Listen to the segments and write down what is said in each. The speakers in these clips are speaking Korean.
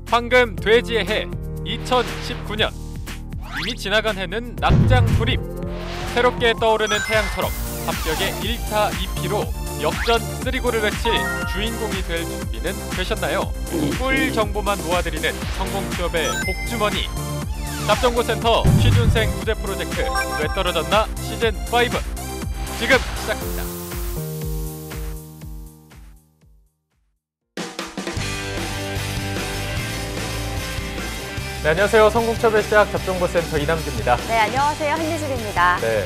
황금 돼지의 해 2019년. 이미 지나간 해는 낙장 불입. 새롭게 떠오르는 태양처럼 합격의 1타 2피로 역전 3고를 외칠 주인공이 될 준비는 되셨나요? 꿀 정보만 모아드리는 성공 취업의 복주머니. 잡정보센터 취준생 구제 프로젝트 왜 떨어졌나 시즌5 지금 시작합니다. 네, 안녕하세요. 성공취업의 시작 잡정보센터 이남주입니다. 네, 안녕하세요. 한유진입니다. 네,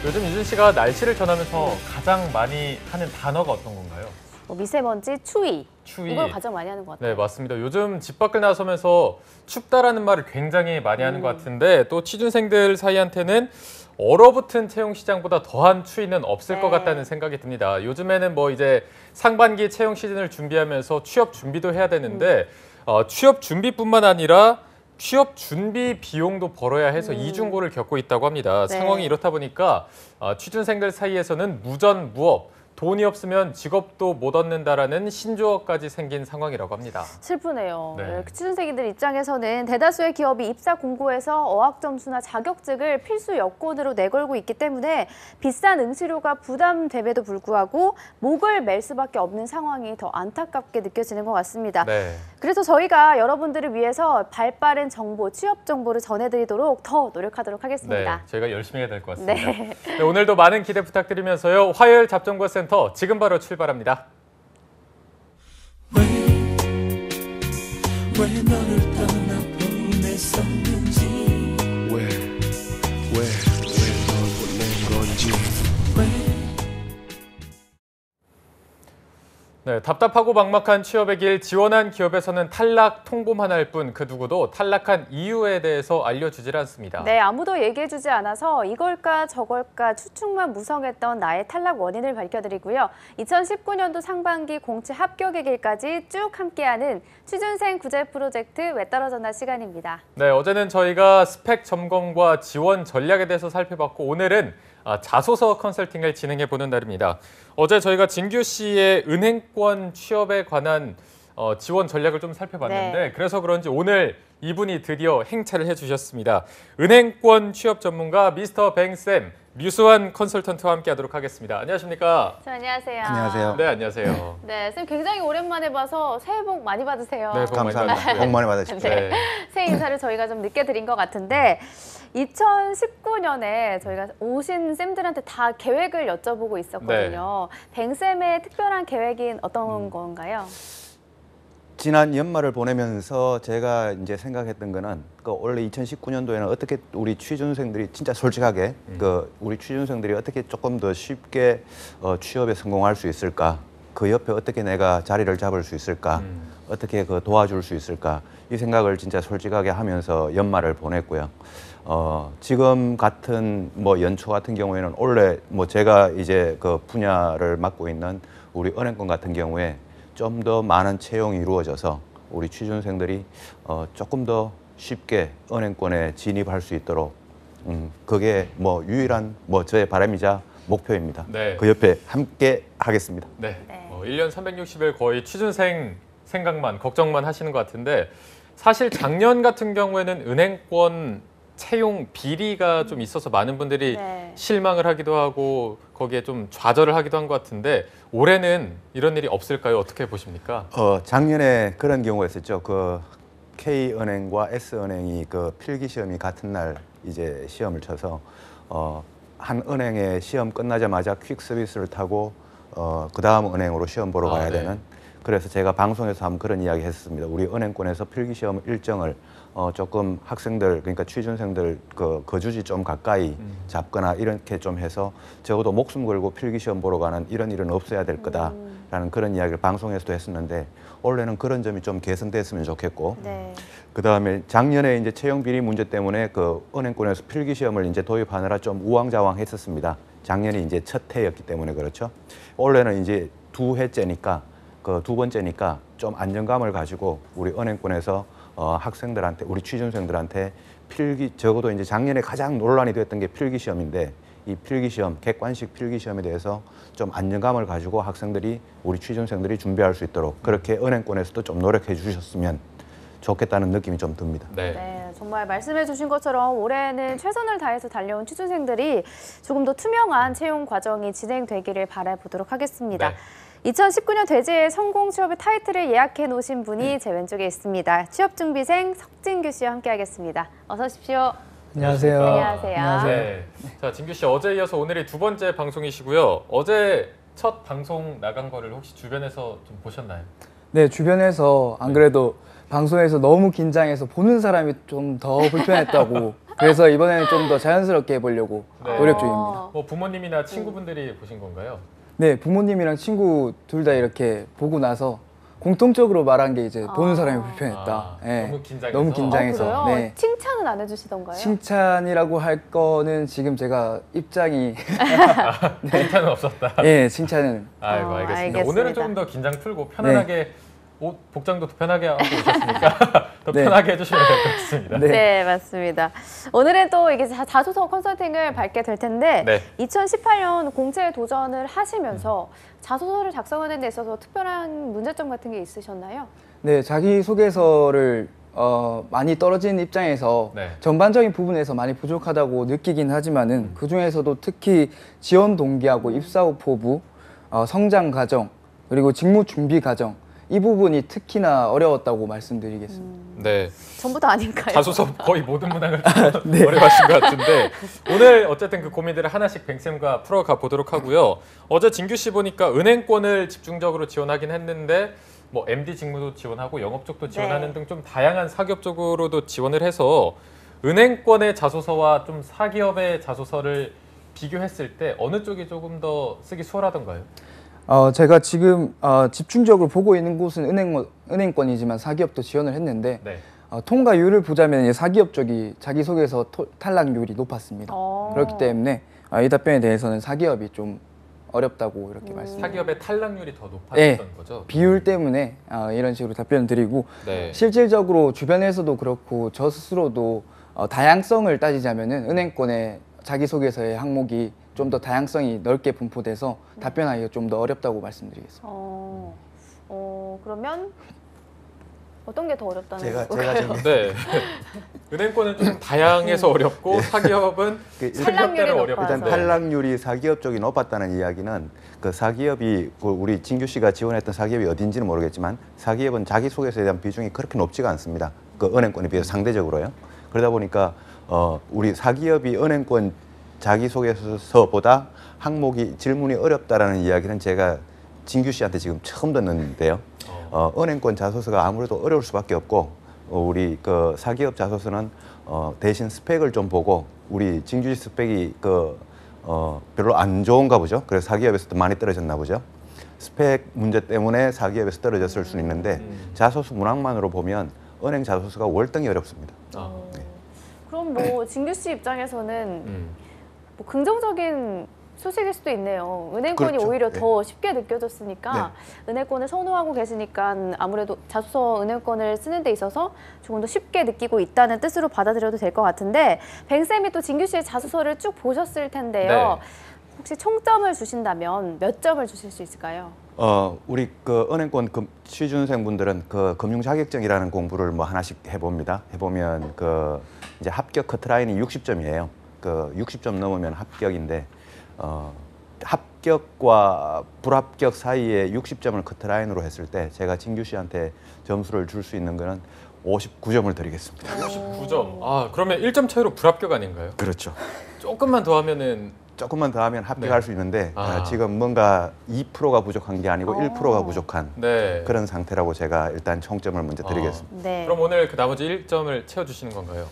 요즘 유진 씨가 날씨를 전하면서 가장 많이 하는 단어가 어떤 건가요? 미세먼지, 추위. 추위. 이걸 가장 많이 하는 것 같아요. 네, 맞습니다. 요즘 집 밖을 나서면서 춥다라는 말을 굉장히 많이 하는 것 같은데 또 취준생들 사이한테는 얼어붙은 채용 시장보다 더한 추위는 없을 것 같다는 생각이 듭니다. 요즘에는 뭐 이제 상반기 채용 시즌을 준비하면서 취업 준비도 해야 되는데 취업 준비뿐만 아니라 취업 준비 비용도 벌어야 해서 이중고를 겪고 있다고 합니다. 네. 상황이 이렇다 보니까 취준생들 사이에서는 무전무업, 돈이 없으면 직업도 못 얻는다라는 신조어까지 생긴 상황이라고 합니다. 슬프네요. 네. 취준생들 입장에서는 대다수의 기업이 입사 공고에서 어학 점수나 자격증을 필수 여건으로 내걸고 있기 때문에 비싼 응시료가 부담됨에도 불구하고 목을 맬 수밖에 없는 상황이 더 안타깝게 느껴지는 것 같습니다. 네. 그래서 저희가 여러분들을 위해서 발빠른 정보, 취업 정보를 전해드리도록 더 노력하도록 하겠습니다. 네, 저희가 열심히 해야 될 것 같습니다. 네. 네, 오늘도 많은 기대 부탁드리면서요. 화요일 잡정보센터 지금 바로 출발합니다. 왜 너를 떠나보냈었는지 왜 널 보낸 건지 네, 답답하고 막막한 취업의 길 지원한 기업에서는 탈락 통보만 할 뿐 그 누구도 탈락한 이유에 대해서 알려주질 않습니다. 네, 아무도 얘기해주지 않아서 이걸까 저걸까 추측만 무성했던 나의 탈락 원인을 밝혀드리고요. 2019년도 상반기 공채 합격의 길까지 쭉 함께하는 취준생 구제 프로젝트 왜 떨어졌나 시간입니다. 네, 어제는 저희가 스펙 점검과 지원 전략에 대해서 살펴봤고 오늘은 자소서 컨설팅을 진행해보는 날입니다. 어제 저희가 진규 씨의 은행권 취업에 관한 지원 전략을 좀 살펴봤는데 네. 그래서 그런지 오늘 이분이 드디어 행차를 해주셨습니다. 은행권 취업 전문가 미스터 뱅쌤, 류수환 컨설턴트와 함께하도록 하겠습니다. 안녕하십니까? 안녕하세요. 안녕하세요. 네, 안녕하세요. 네, 쌤 굉장히 오랜만에 봐서 새해 복 많이 받으세요. 네, 복 많이 감사합니다. 받으십시오. 복 많이 받으십시오. 네. 새해 인사를 저희가 좀 늦게 드린 것 같은데 2019년에 저희가 오신 쌤들한테 다 계획을 여쭤보고 있었거든요. 뱅쌤의 특별한 계획인 어떤 건가요? 지난 연말을 보내면서 제가 이제 생각했던 거는 원래 2019년도에는 어떻게 우리 취준생들이 진짜 솔직하게 우리 취준생들이 어떻게 조금 더 쉽게 취업에 성공할 수 있을까? 그 옆에 어떻게 내가 자리를 잡을 수 있을까? 어떻게 도와줄 수 있을까? 이 생각을 진짜 솔직하게 하면서 연말을 보냈고요. 지금 같은 연초 같은 경우에는 원래 제가 이제 그 분야를 맡고 있는 우리 은행권 같은 경우에 좀 더 많은 채용이 이루어져서 우리 취준생들이 조금 더 쉽게 은행권에 진입할 수 있도록 그게 유일한 저의 바람이자 목표입니다. 네. 그 옆에 함께 하겠습니다. 네. 1년 360일 거의 취준생 생각만, 걱정만 하시는 것 같은데 사실 작년 같은 경우에는 은행권 채용 비리가 좀 있어서 많은 분들이 실망을 하기도 하고 거기에 좀 좌절을 하기도 한 것 같은데 올해는 이런 일이 없을까요? 어떻게 보십니까? 작년에 그런 경우가 있었죠. 그 K은행과 S은행이 그 필기 시험이 같은 날 이제 시험을 쳐서 한 은행의 시험 끝나자마자 퀵 서비스를 타고 그 다음 은행으로 시험 보러 가야 되는. 그래서 제가 방송에서 한번 그런 이야기 했었습니다. 우리 은행권에서 필기 시험 일정을 조금 학생들 그러니까 취준생들 거주지 좀 가까이 잡거나 이렇게 좀 해서 적어도 목숨 걸고 필기 시험 보러 가는 이런 일은 없어야 될 거다라는 그런 이야기를 방송에서도 했었는데 올해는 그런 점이 좀 개선됐으면 좋겠고 그 다음에 작년에 이제 채용 비리 문제 때문에 그 은행권에서 필기 시험을 이제 도입하느라 좀 우왕좌왕했었습니다. 작년이 이제 첫 해였기 때문에 그렇죠. 올해는 이제 두 해째니까 두 번째니까 좀 안정감을 가지고 우리 은행권에서 학생들한테 우리 취준생들한테 적어도 이제 작년에 가장 논란이 됐던 게 필기시험인데 이 필기시험 객관식 필기시험에 대해서 좀 안정감을 가지고 학생들이 우리 취준생들이 준비할 수 있도록 그렇게 은행권에서도 좀 노력해 주셨으면 좋겠다는 느낌이 좀 듭니다. 네. 네, 정말 말씀해 주신 것처럼 올해는 최선을 다해서 달려온 취준생들이 조금 더 투명한 채용 과정이 진행되기를 바라보도록 하겠습니다. 네. 2019년 대제의 성공 취업의 타이틀을 예약해 놓으신 분이 제 왼쪽에 있습니다. 취업준비생 석진규 씨와 함께하겠습니다. 어서 오십시오. 안녕하세요. 안녕하세요. 네. 자, 진규 씨 어제 이어서 오늘이 두 번째 방송이시고요. 어제 첫 방송 나간 거를 혹시 주변에서 좀 보셨나요? 네, 주변에서 안 그래도 방송에서 너무 긴장해서 보는 사람이 좀 더 불편했다고 그래서 이번에는 좀 더 자연스럽게 해보려고 네. 노력 중입니다. 뭐 부모님이나 친구분들이 보신 건가요? 네, 부모님이랑 친구 둘 다 이렇게 보고 나서 공통적으로 말한 게 이제 보는 사람이 불편했다. 네, 너무 긴장해서. 너무 아, 긴장해서. 그래요? 네. 칭찬은 안 해주시던가요? 칭찬이라고 할 거는 지금 제가 입장이 칭찬은 없었다. 네, 칭찬은 아이고, 알겠습니다. 알겠습니다. 오늘은 조금 더 긴장 풀고 편안하게 옷 복장도 더 편하게 하고 오셨으니까 더 네. 편하게 해주시면 될 것 같습니다. 네. 네, 맞습니다. 오늘은 또 이게 자소서 컨설팅을 밟게 될 텐데 네. 2018년 공채에 도전을 하시면서 자소서를 작성하는 데 있어서 특별한 문제점 같은 게 있으셨나요? 네, 자기소개서를 많이 떨어진 입장에서 네. 전반적인 부분에서 많이 부족하다고 느끼긴 하지만은 그 중에서도 특히 지원 동기하고 입사 후 포부, 성장 과정, 그리고 직무 준비 과정 이 부분이 특히나 어려웠다고 말씀드리겠습니다. 네. 전부 다 아닌가요? 자소서 거의 모든 문항을 좀 어려워하신 것 같은데 오늘 어쨌든 그 고민들을 하나씩 뱅쌤과 풀어가 보도록 하고요. 어제 진규 씨 보니까 은행권을 집중적으로 지원하긴 했는데 뭐 MD 직무도 지원하고 영업 쪽도 지원하는 네. 등 좀 다양한 사기업 쪽으로도 지원을 해서 은행권의 자소서와 좀 사기업의 자소서를 비교했을 때 어느 쪽이 조금 더 쓰기 수월하던가요? 제가 지금 집중적으로 보고 있는 곳은 은행권이지만 사기업도 지원을 했는데 네. 통과율을 보자면 이제 사기업 쪽이 자기소개서 탈락률이 높았습니다. 그렇기 때문에 이 답변에 대해서는 사기업이 좀 어렵다고 이렇게 말씀드립니다. 사기업의 탈락률이 더 높았던 네. 거죠? 비율 때문에 이런 식으로 답변을 드리고 네. 실질적으로 주변에서도 그렇고 저 스스로도 다양성을 따지자면은 은행권의 자기소개서의 항목이 좀 더 다양성이 넓게 분포돼서 답변하기가 좀 더 어렵다고 말씀드리겠습니다. 그러면 어떤 게 더 어렵다는 제가 건가요? 좀 네. 은행권은 좀 다양해서 어렵고 사기업은 사기업대로 탈락률이 어렵다. 일단 높아서. 탈락률이 사기업 쪽이 높았다는 이야기는 그 사기업이 그 우리 진규 씨가 지원했던 사기업이 어딘지는 모르겠지만 사기업은 자기소개서에 대한 비중이 그렇게 높지가 않습니다. 그 은행권에 비해서 상대적으로요. 그러다 보니까 우리 사기업이 은행권 자기소개서보다 항목이 질문이 어렵다라는 이야기는 제가 진규 씨한테 지금 처음 듣는데요. 은행권 자소서가 아무래도 어려울 수밖에 없고 우리 그 사기업 자소서는 대신 스펙을 좀 보고 우리 진규 씨 스펙이 별로 안 좋은가 보죠. 그래서 사기업에서도 많이 떨어졌나 보죠. 스펙 문제 때문에 사기업에서 떨어졌을 수는 있는데 자소서 문항만으로 보면 은행 자소서가 월등히 어렵습니다. 그럼 뭐 진규 씨 입장에서는 뭐 긍정적인 소식일 수도 있네요. 은행권이 그렇죠. 오히려 네. 더 쉽게 느껴졌으니까 은행권을 선호하고 계시니까 아무래도 자소서 은행권을 쓰는 데 있어서 조금 더 쉽게 느끼고 있다는 뜻으로 받아들여도 될 것 같은데 뱅쌤이 또 진규 씨의 자소서를 쭉 보셨을 텐데요. 네. 혹시 총점을 주신다면 몇 점을 주실 수 있을까요? 우리 그 은행권 취준생분들은 그 금융 자격증이라는 공부를 뭐 하나씩 해봅니다. 해보면 그 이제 합격 커트라인이 60점이에요. 그 60점 넘으면 합격인데 합격과 불합격 사이에 60점을 커트라인으로 했을 때 제가 진규 씨한테 점수를 줄 수 있는 거는 59점을 드리겠습니다. 59점. 아, 그러면 1점 차이로 불합격 아닌가요? 그렇죠. 조금만 더 하면은 조금만 더 하면 합격할 네. 수 있는데 아. 지금 뭔가 2%가 부족한 게 아니고 1%가 부족한 네. 그런 상태라고 제가 일단 총점을 먼저 드리겠습니다. 네. 그럼 오늘 그 나머지 1점을 채워 주시는 건가요?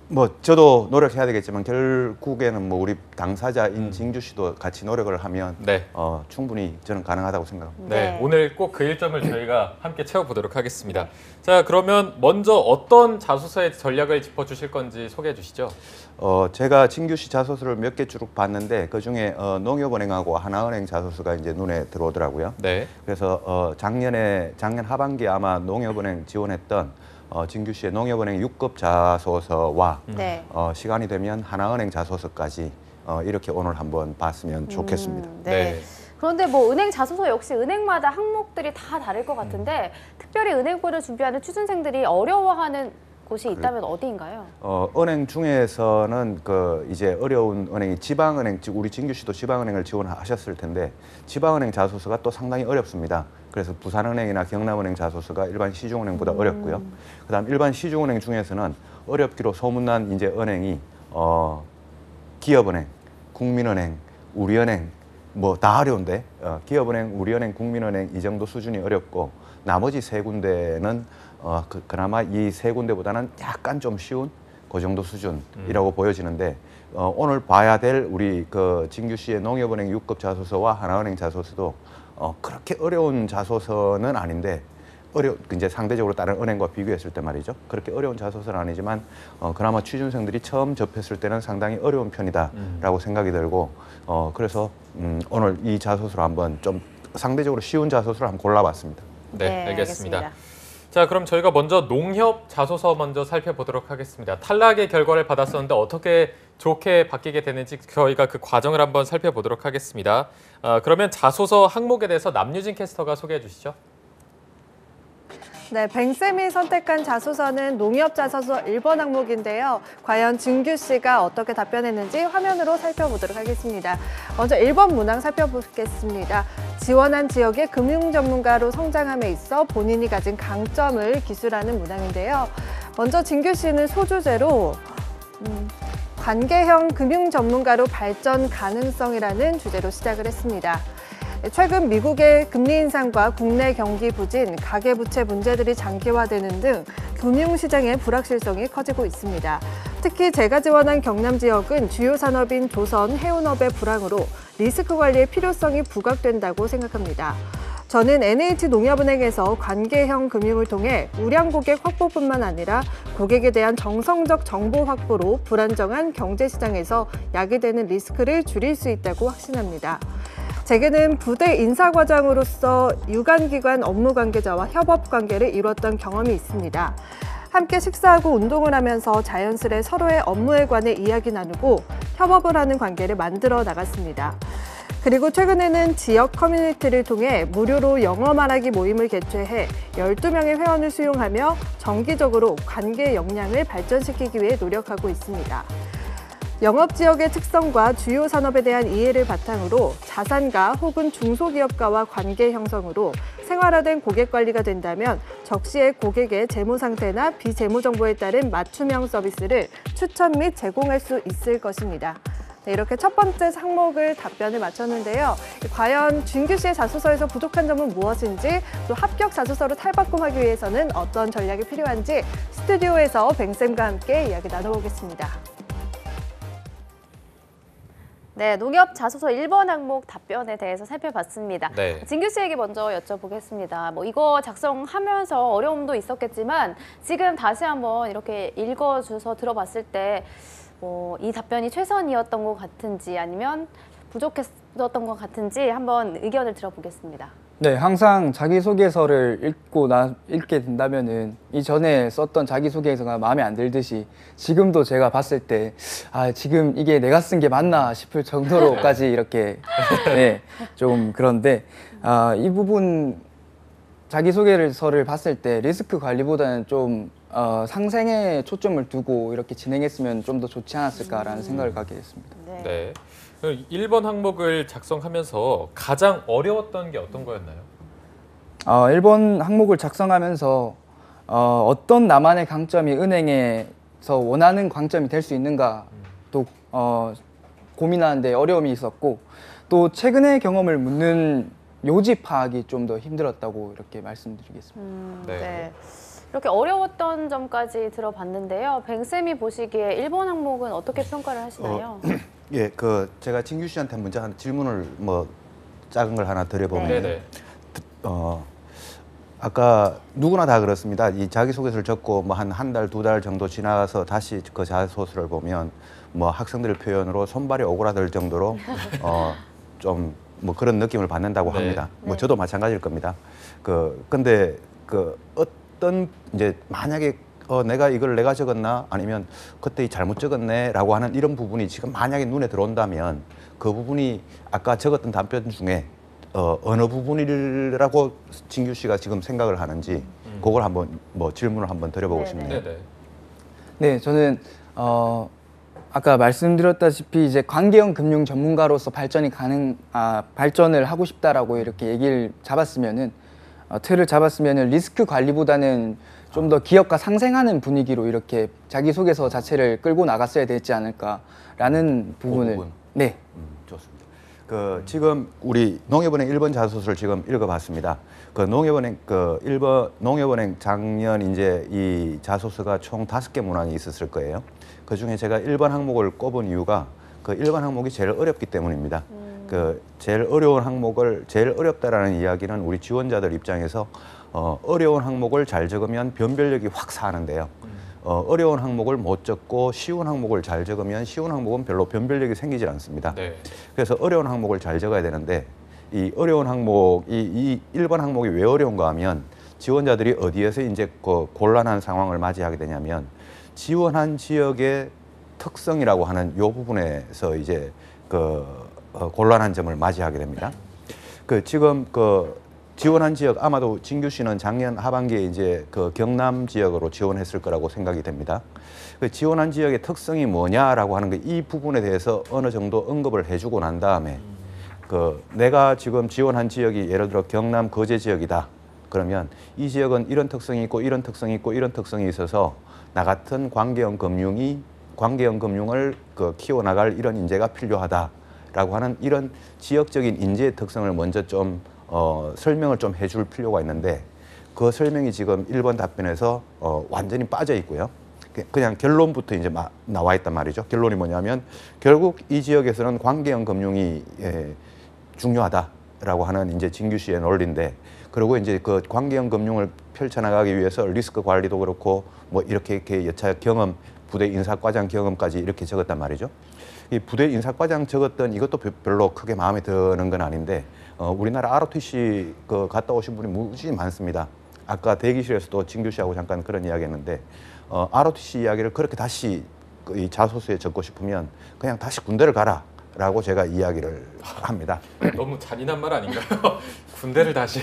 뭐 저도 노력해야 되겠지만 결국에는 뭐 우리 당사자인 진규 씨도 같이 노력을 하면 네. 충분히 저는 가능하다고 생각합니다. 네, 네. 오늘 꼭 그 1점을 저희가 함께 채워보도록 하겠습니다. 자, 그러면 먼저 어떤 자소서의 전략을 짚어주실 건지 소개해 주시죠. 제가 진규 씨 자소서를 몇 개 쭉 봤는데 그 중에 농협은행하고 하나은행 자소서가 이제 눈에 들어오더라고요. 네. 그래서 작년 하반기에 아마 농협은행 지원했던 진규 씨의 농협은행 6급 자소서와 네. 시간이 되면 하나은행 자소서까지 이렇게 오늘 한번 봤으면 좋겠습니다. 네. 네. 그런데 뭐 은행 자소서 역시 은행마다 항목들이 다 다를 것 같은데 특별히 은행권을 준비하는 취준생들이 어려워하는 곳이 있다면 어디인가요? 은행 중에서는 그 이제 어려운 은행이 지방은행, 즉 우리 진규 씨도 지방은행을 지원하셨을 텐데 지방은행 자소서가 또 상당히 어렵습니다. 그래서 부산은행이나 경남은행 자소서가 일반 시중은행보다 어렵고요. 그다음 일반 시중은행 중에서는 어렵기로 소문난 이제 은행이 기업은행, 국민은행, 우리은행 뭐 다 어려운데 기업은행, 우리은행, 국민은행 이 정도 수준이 어렵고 나머지 세 군데는 그나마 이 세 군데보다는 약간 좀 쉬운 그 정도 수준이라고 보여지는데 오늘 봐야 될 우리 그 진규 씨의 농협은행 6급 자소서와 하나은행 자소서도 그렇게 어려운 자소서는 아닌데 이제 상대적으로 다른 은행과 비교했을 때 말이죠. 그렇게 어려운 자소서는 아니지만 그나마 취준생들이 처음 접했을 때는 상당히 어려운 편이다라고 생각이 들고 그래서 오늘 이 자소서를 한번 좀 상대적으로 쉬운 자소서를 한번 골라봤습니다. 네, 알겠습니다. 자, 그럼 저희가 먼저 농협 자소서 먼저 살펴보도록 하겠습니다. 탈락의 결과를 받았었는데 어떻게 좋게 바뀌게 되는지 저희가 그 과정을 한번 살펴보도록 하겠습니다. 그러면 자소서 항목에 대해서 남유진 캐스터가 소개해 주시죠. 네, 뱅쌤이 선택한 자소서는 농협 자소서 1번 항목인데요. 과연 진규 씨가 어떻게 답변했는지 화면으로 살펴보도록 하겠습니다. 먼저 1번 문항 살펴보겠습니다. 지원한 지역의 금융 전문가로 성장함에 있어 본인이 가진 강점을 기술하는 문항인데요. 먼저 진규 씨는 소주제로 관계형 금융 전문가로 발전 가능성이라는 주제로 시작을 했습니다. 최근 미국의 금리 인상과 국내 경기 부진, 가계부채 문제들이 장기화되는 등 금융시장의 불확실성이 커지고 있습니다. 특히 제가 지원한 경남 지역은 주요 산업인 조선, 해운업의 불황으로 리스크 관리의 필요성이 부각된다고 생각합니다. 저는 NH농협은행에서 관계형 금융을 통해 우량 고객 확보뿐만 아니라 고객에 대한 정성적 정보 확보로 불안정한 경제시장에서 야기되는 리스크를 줄일 수 있다고 확신합니다. 제게는 부대 인사과장으로서 유관기관 업무 관계자와 협업 관계를 이뤘던 경험이 있습니다. 함께 식사하고 운동을 하면서 자연스레 서로의 업무에 관해 이야기 나누고 협업을 하는 관계를 만들어 나갔습니다. 그리고 최근에는 지역 커뮤니티를 통해 무료로 영어 말하기 모임을 개최해 12명의 회원을 수용하며 정기적으로 관계 역량을 발전시키기 위해 노력하고 있습니다. 영업지역의 특성과 주요 산업에 대한 이해를 바탕으로 자산가 혹은 중소기업가와 관계 형성으로 생활화된 고객 관리가 된다면 적시에 고객의 재무 상태나 비재무 정보에 따른 맞춤형 서비스를 추천 및 제공할 수 있을 것입니다. 네, 이렇게 첫 번째 항목을 답변을 마쳤는데요. 과연 진규 씨의 자소서에서 부족한 점은 무엇인지, 또 합격 자소서로 탈바꿈하기 위해서는 어떤 전략이 필요한지 스튜디오에서 뱅쌤과 함께 이야기 나눠보겠습니다. 네, 농협 자소서 1번 항목 답변에 대해서 살펴봤습니다. 네. 진규 씨에게 먼저 여쭤보겠습니다. 뭐 이거 작성하면서 어려움도 있었겠지만 지금 다시 한번 이렇게 읽어줘서 들어봤을 때 이 답변이 최선이었던 것 같은지 아니면 부족했던 것 같은지 한번 의견을 들어보겠습니다. 네, 항상 자기소개서를 읽게 된다면은 이전에 썼던 자기소개서가 마음에 안 들듯이 지금도 제가 봤을 때 지금 이게 내가 쓴 게 맞나 싶을 정도로까지 이렇게 네, 좀 그런데 이 부분 자기소개서를 봤을 때 리스크 관리보다는 좀 상생에 초점을 두고 이렇게 진행했으면 좀 더 좋지 않았을까라는 생각을 갖게 됐습니다. 네. 1번 항목을 작성하면서 가장 어려웠던 게 어떤 거였나요? 1번 항목을 작성하면서 어떤 나만의 강점이 은행에서 원하는 강점이 될 수 있는가 또 고민하는데 어려움이 있었고 또 최근의 경험을 묻는 요지 파악이 좀 더 힘들었다고 이렇게 말씀드리겠습니다. 네. 이렇게 어려웠던 점까지 들어봤는데요. 뱅쌤이 보시기에 1번 항목은 어떻게 평가를 하시나요? 예, 제가 진규 씨한테 먼저 한 질문을 작은 걸 하나 드려보면, 네네. 아까 누구나 다 그렇습니다. 이 자기소개서를 적고 한 달, 2달 정도 지나서 다시 그 자소서를 보면 학생들 표현으로 손발이 오그라들 정도로 좀 그런 느낌을 받는다고 네. 합니다. 네. 저도 마찬가지일 겁니다. 근데 어떤 이제 만약에 내가 이걸 내가 적었나 아니면 그때 잘못 적었네라고 하는 이런 부분이 지금 만약에 눈에 들어온다면 그 부분이 아까 적었던 답변 중에 어느 부분이라고 진규 씨가 지금 생각을 하는지 그걸 한번 뭐 질문을 한번 드려보고 네네. 싶네요. 네네. 네, 저는 아까 말씀드렸다시피 이제 관계형 금융 전문가로서 발전을 하고 싶다라고 이렇게 얘기를 잡았으면은 틀을 잡았으면은 리스크 관리보다는 좀 더 기업과 상생하는 분위기로 이렇게 자기소개서 자체를 끌고 나갔어야 되지 않을까라는 부분을 부분. 네. 좋습니다. 그 지금 우리 농협은행 1번 자소서를 지금 읽어봤습니다. 그 농협은행 농협은행 작년 이제 이 자소서가 총 5개 문항이 있었을 거예요. 그 중에 제가 1번 항목을 꼽은 이유가 그 1번 항목이 제일 어렵기 때문입니다. 그 제일 어려운 항목을 제일 어렵다라는 이야기는 우리 지원자들 입장에서 어려운 항목을 잘 적으면 변별력이 확 사는데요. 어려운 항목을 못 적고 쉬운 항목을 잘 적으면 쉬운 항목은 별로 변별력이 생기질 않습니다. 네. 그래서 어려운 항목을 잘 적어야 되는데 이 어려운 항목, 이 1번 항목이 왜 어려운가 하면 지원자들이 어디에서 이제 그 곤란한 상황을 맞이하게 되냐면 지원한 지역의 특성이라고 하는 이 부분에서 이제 곤란한 점을 맞이하게 됩니다. 지금 지원한 지역 아마도 진규 씨는 작년 하반기에 이제 경남 지역으로 지원했을 거라고 생각이 됩니다. 지원한 지역의 특성이 뭐냐라고 하는 이 부분에 대해서 어느 정도 언급을 해주고 난 다음에 내가 지금 지원한 지역이 예를 들어 경남 거제 지역이다. 그러면 이 지역은 이런 특성이 있고 이런 특성이 있고 이런 특성이 있어서 나 같은 관계형 금융을 키워나갈 이런 인재가 필요하다라고 하는 이런 지역적인 인재의 특성을 먼저 좀 설명을 좀 해줄 필요가 있는데 그 설명이 지금 1번 답변에서 완전히 빠져 있고요. 그냥 결론부터 이제 나와 있단 말이죠. 결론이 뭐냐면 결국 이 지역에서는 관계형 금융이 중요하다라고 하는 이제 진규 씨의 논리인데 그리고 이제 그 관계형 금융을 펼쳐나가기 위해서 리스크 관리도 그렇고 뭐 이렇게 여차 경험, 부대 인사과장 경험까지 이렇게 적었단 말이죠. 이 부대 인사과장 적었던 이것도 별로 크게 마음에 드는 건 아닌데 우리나라 ROTC 갔다 오신 분이 무지 많습니다. 아까 대기실에서도 진규 씨하고 잠깐 그런 이야기했는데 ROTC 이야기를 그렇게 다시 이 자소서에 적고 싶으면 그냥 다시 군대를 가라라고 제가 이야기를 합니다. 너무 잔인한 말 아닌가요? 군대를 다시.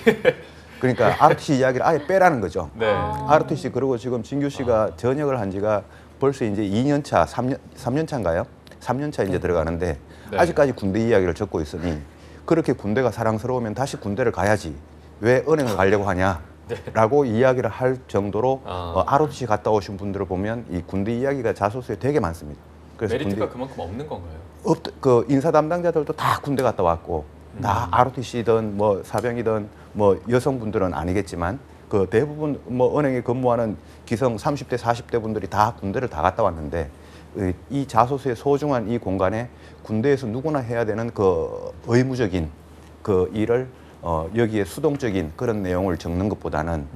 그러니까 ROTC 이야기를 아예 빼라는 거죠. 네. ROTC 그리고 지금 진규 씨가 전역을 한 지가 벌써 이제 2년 차, 3년 차인가요? 3년 차 이제 들어가는데 네. 아직까지 군대 이야기를 적고 있으니 그렇게 군대가 사랑스러우면 다시 군대를 가야지 왜 은행을 가려고 하냐라고 이야기를 할 정도로 ROTC 갔다 오신 분들을 보면 이 군대 이야기가 자소서에 되게 많습니다. 그래서 메리트가 그만큼 없는 건가요? 그 인사 담당자들도 다 군대 갔다 왔고 다 ROTC든 뭐 사병이든 뭐 여성분들은 아니겠지만 그 대부분 뭐 은행에 근무하는 기성 30대 40대 분들이 다 군대를 다 갔다 왔는데 이 자소서의 소중한 이 공간에 군대에서 누구나 해야 되는 그 의무적인 그 일을 여기에 수동적인 그런 내용을 적는 것보다는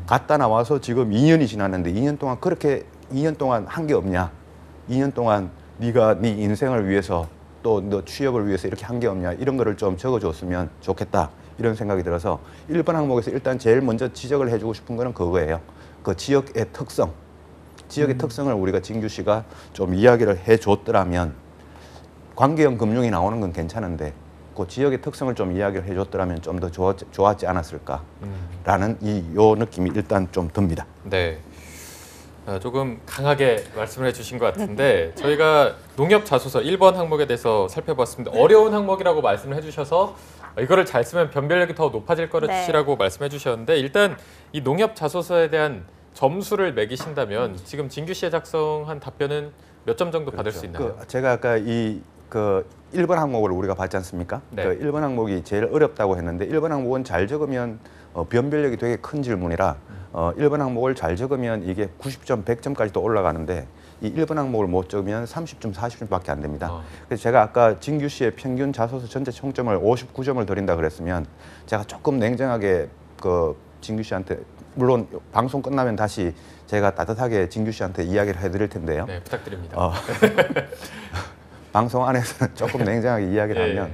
갔다 나와서 지금 2년이 지났는데 2년 동안 한 게 없냐? 2년 동안 네가 네 인생을 위해서 또 너 취업을 위해서 이렇게 한 게 없냐? 이런 거를 좀 적어줬으면 좋겠다. 이런 생각이 들어서 1번 항목에서 일단 제일 먼저 지적을 해주고 싶은 거는 그거예요. 그 지역의 특성. 지역의 특성을 우리가 진규 씨가 좀 이야기를 해줬더라면 관계형 금융이 나오는 건 괜찮은데 그 지역의 특성을 좀 이야기를 해줬더라면 좀 더 좋았지 않았을까라는 요 느낌이 일단 좀 듭니다. 네. 조금 강하게 말씀을 해주신 것 같은데 저희가 농협 자소서 1번 항목에 대해서 살펴봤습니다. 어려운 항목이라고 말씀을 해주셔서 이거를 잘 쓰면 변별력이 더 높아질 것이라고 말씀해 주셨는데 일단 이 농협 자소서에 대한 점수를 매기신다면 지금 진규 씨의 작성한 답변은 몇 점 정도 받을 수 있나요? 제가 아까 그 1번 항목을 우리가 봤지 않습니까? 네. 그 1번 항목이 제일 어렵다고 했는데 1번 항목은 잘 적으면 변별력이 되게 큰 질문이라 1번 항목을 잘 적으면 이게 90점, 100점까지도 올라가는데 이 1번 항목을 못 적으면 30점, 40점밖에 안 됩니다. 그래서 제가 아까 진규 씨의 평균 자소서 전체 총점을 59점을 드린다 그랬으면 제가 조금 냉정하게 그 진규 씨한테 물론 방송 끝나면 다시 제가 따뜻하게 진규 씨한테 이야기를 해드릴 텐데요. 네, 부탁드립니다. 방송 안에서는 조금 냉정하게 이야기를 하면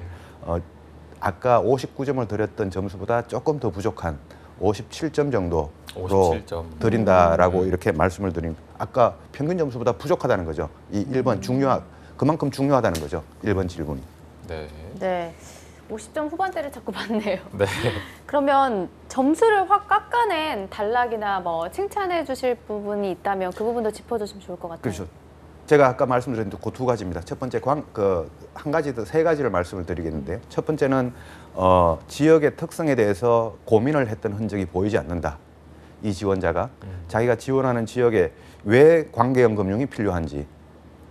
아까 59점을 드렸던 점수보다 조금 더 부족한 57점 정도로 57점. 드린다라고 이렇게 말씀을 드린 아까 평균 점수보다 부족하다는 거죠. 이 1번 그만큼 중요하다는 거죠. 1번 질문이. 네. 네. 50점 후반대를 자꾸 받네요. 네. 그러면 점수를 확 깎아낸 단락이나 뭐 칭찬해 주실 부분이 있다면 그 부분도 짚어주시면 좋을 것 같아요. 그렇죠. 제가 아까 말씀드린 그 두 가지입니다. 첫 번째 한 가지 더 세 가지를 말씀을 드리겠는데요. 첫 번째는 지역의 특성에 대해서 고민을 했던 흔적이 보이지 않는다. 이 지원자가 자기가 지원하는 지역에 왜 관계형 금융이 필요한지,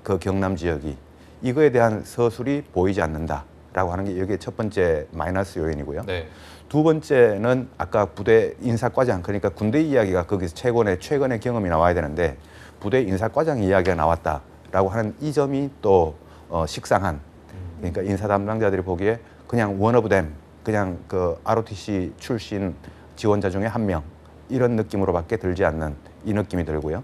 그 경남 지역이 이거에 대한 서술이 보이지 않는다라고 하는 게 이게 첫 번째 마이너스 요인이고요. 네. 두 번째는 아까 부대 인사과장, 그러니까 군대 이야기가 거기서 최근의 경험이 나와야 되는데 부대 인사과장 이야기가 나왔다라고 하는 이 점이 또 식상한, 그러니까 인사 담당자들이 보기에 그냥 원 오브 댐, 그냥 그 ROTC 출신 지원자 중에 한 명, 이런 느낌으로밖에 들지 않는 이 느낌이 들고요.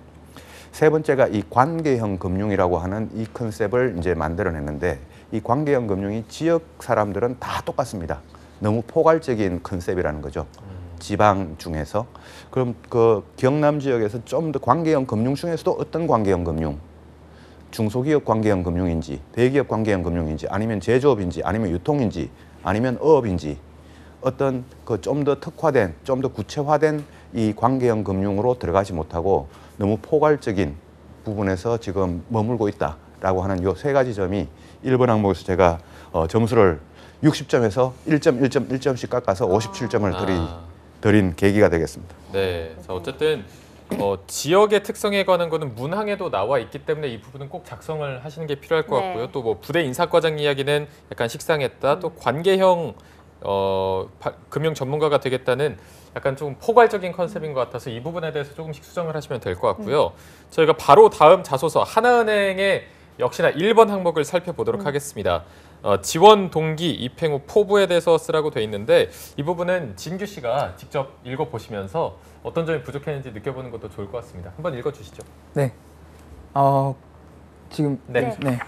세 번째가 이 관계형 금융이라고 하는 이 컨셉을 이제 만들어냈는데, 이 관계형 금융이 지역 사람들은 다 똑같습니다. 너무 포괄적인 컨셉이라는 거죠. 지방 중에서. 그럼 그 경남 지역에서 좀 더 관계형 금융 중에서도 어떤 관계형 금융, 중소기업 관계형 금융인지, 대기업 관계형 금융인지, 아니면 제조업인지, 아니면 유통인지, 아니면 어업인지, 어떤 그 좀 더 특화된, 좀 더 구체화된 이 관계형 금융으로 들어가지 못하고 너무 포괄적인 부분에서 지금 머물고 있다라고 하는 요 세 가지 점이 1번 항목에서 제가 점수를 60점에서 1점씩 깎아서 57점을 드린 계기가 되겠습니다. 네. 자, 어쨌든 지역의 특성에 관한 거는 문항에도 나와 있기 때문에 이 부분은 꼭 작성을 하시는 게 필요할 것 네. 같고요. 또 뭐 부대 인사과장 이야기는 약간 식상했다. 또 관계형 금융 전문가가 되겠다는 약간 조금 포괄적인 컨셉인 것 같아서 이 부분에 대해서 조금씩 수정을 하시면 될 것 같고요. 저희가 바로 다음 자소서 하나은행의 역시나 1번 항목을 살펴보도록 하겠습니다. 지원 동기, 입행 후 포부에 대해서 쓰라고 돼 있는데 이 부분은 진규 씨가 직접 읽어보시면서 어떤 점이 부족했는지 느껴보는 것도 좋을 것 같습니다. 한번 읽어주시죠. 네. 지금 네.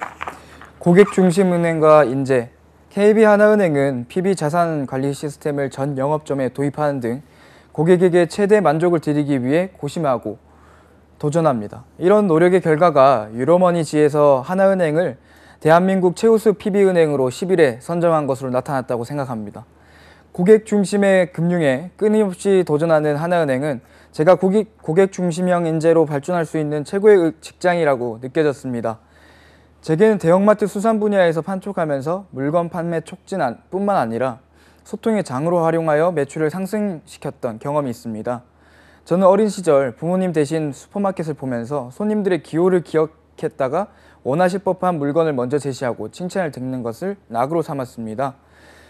고객 중심 은행과 인재, KB하나은행은 PB 자산 관리 시스템을 전 영업점에 도입하는 등 고객에게 최대 만족을 드리기 위해 고심하고 도전합니다. 이런 노력의 결과가 유로머니지에서 하나은행을 대한민국 최우수 PB은행으로 10일에 선정한 것으로 나타났다고 생각합니다. 고객 중심의 금융에 끊임없이 도전하는 하나은행은 제가 고객 중심형 인재로 발전할 수 있는 최고의 직장이라고 느껴졌습니다. 제게는 대형마트 수산 분야에서 판촉하면서 물건 판매 촉진뿐만 아니라 소통의 장으로 활용하여 매출을 상승시켰던 경험이 있습니다. 저는 어린 시절 부모님 대신 슈퍼마켓을 보면서 손님들의 기호를 기억했다가 원하실 법한 물건을 먼저 제시하고 칭찬을 듣는 것을 낙으로 삼았습니다.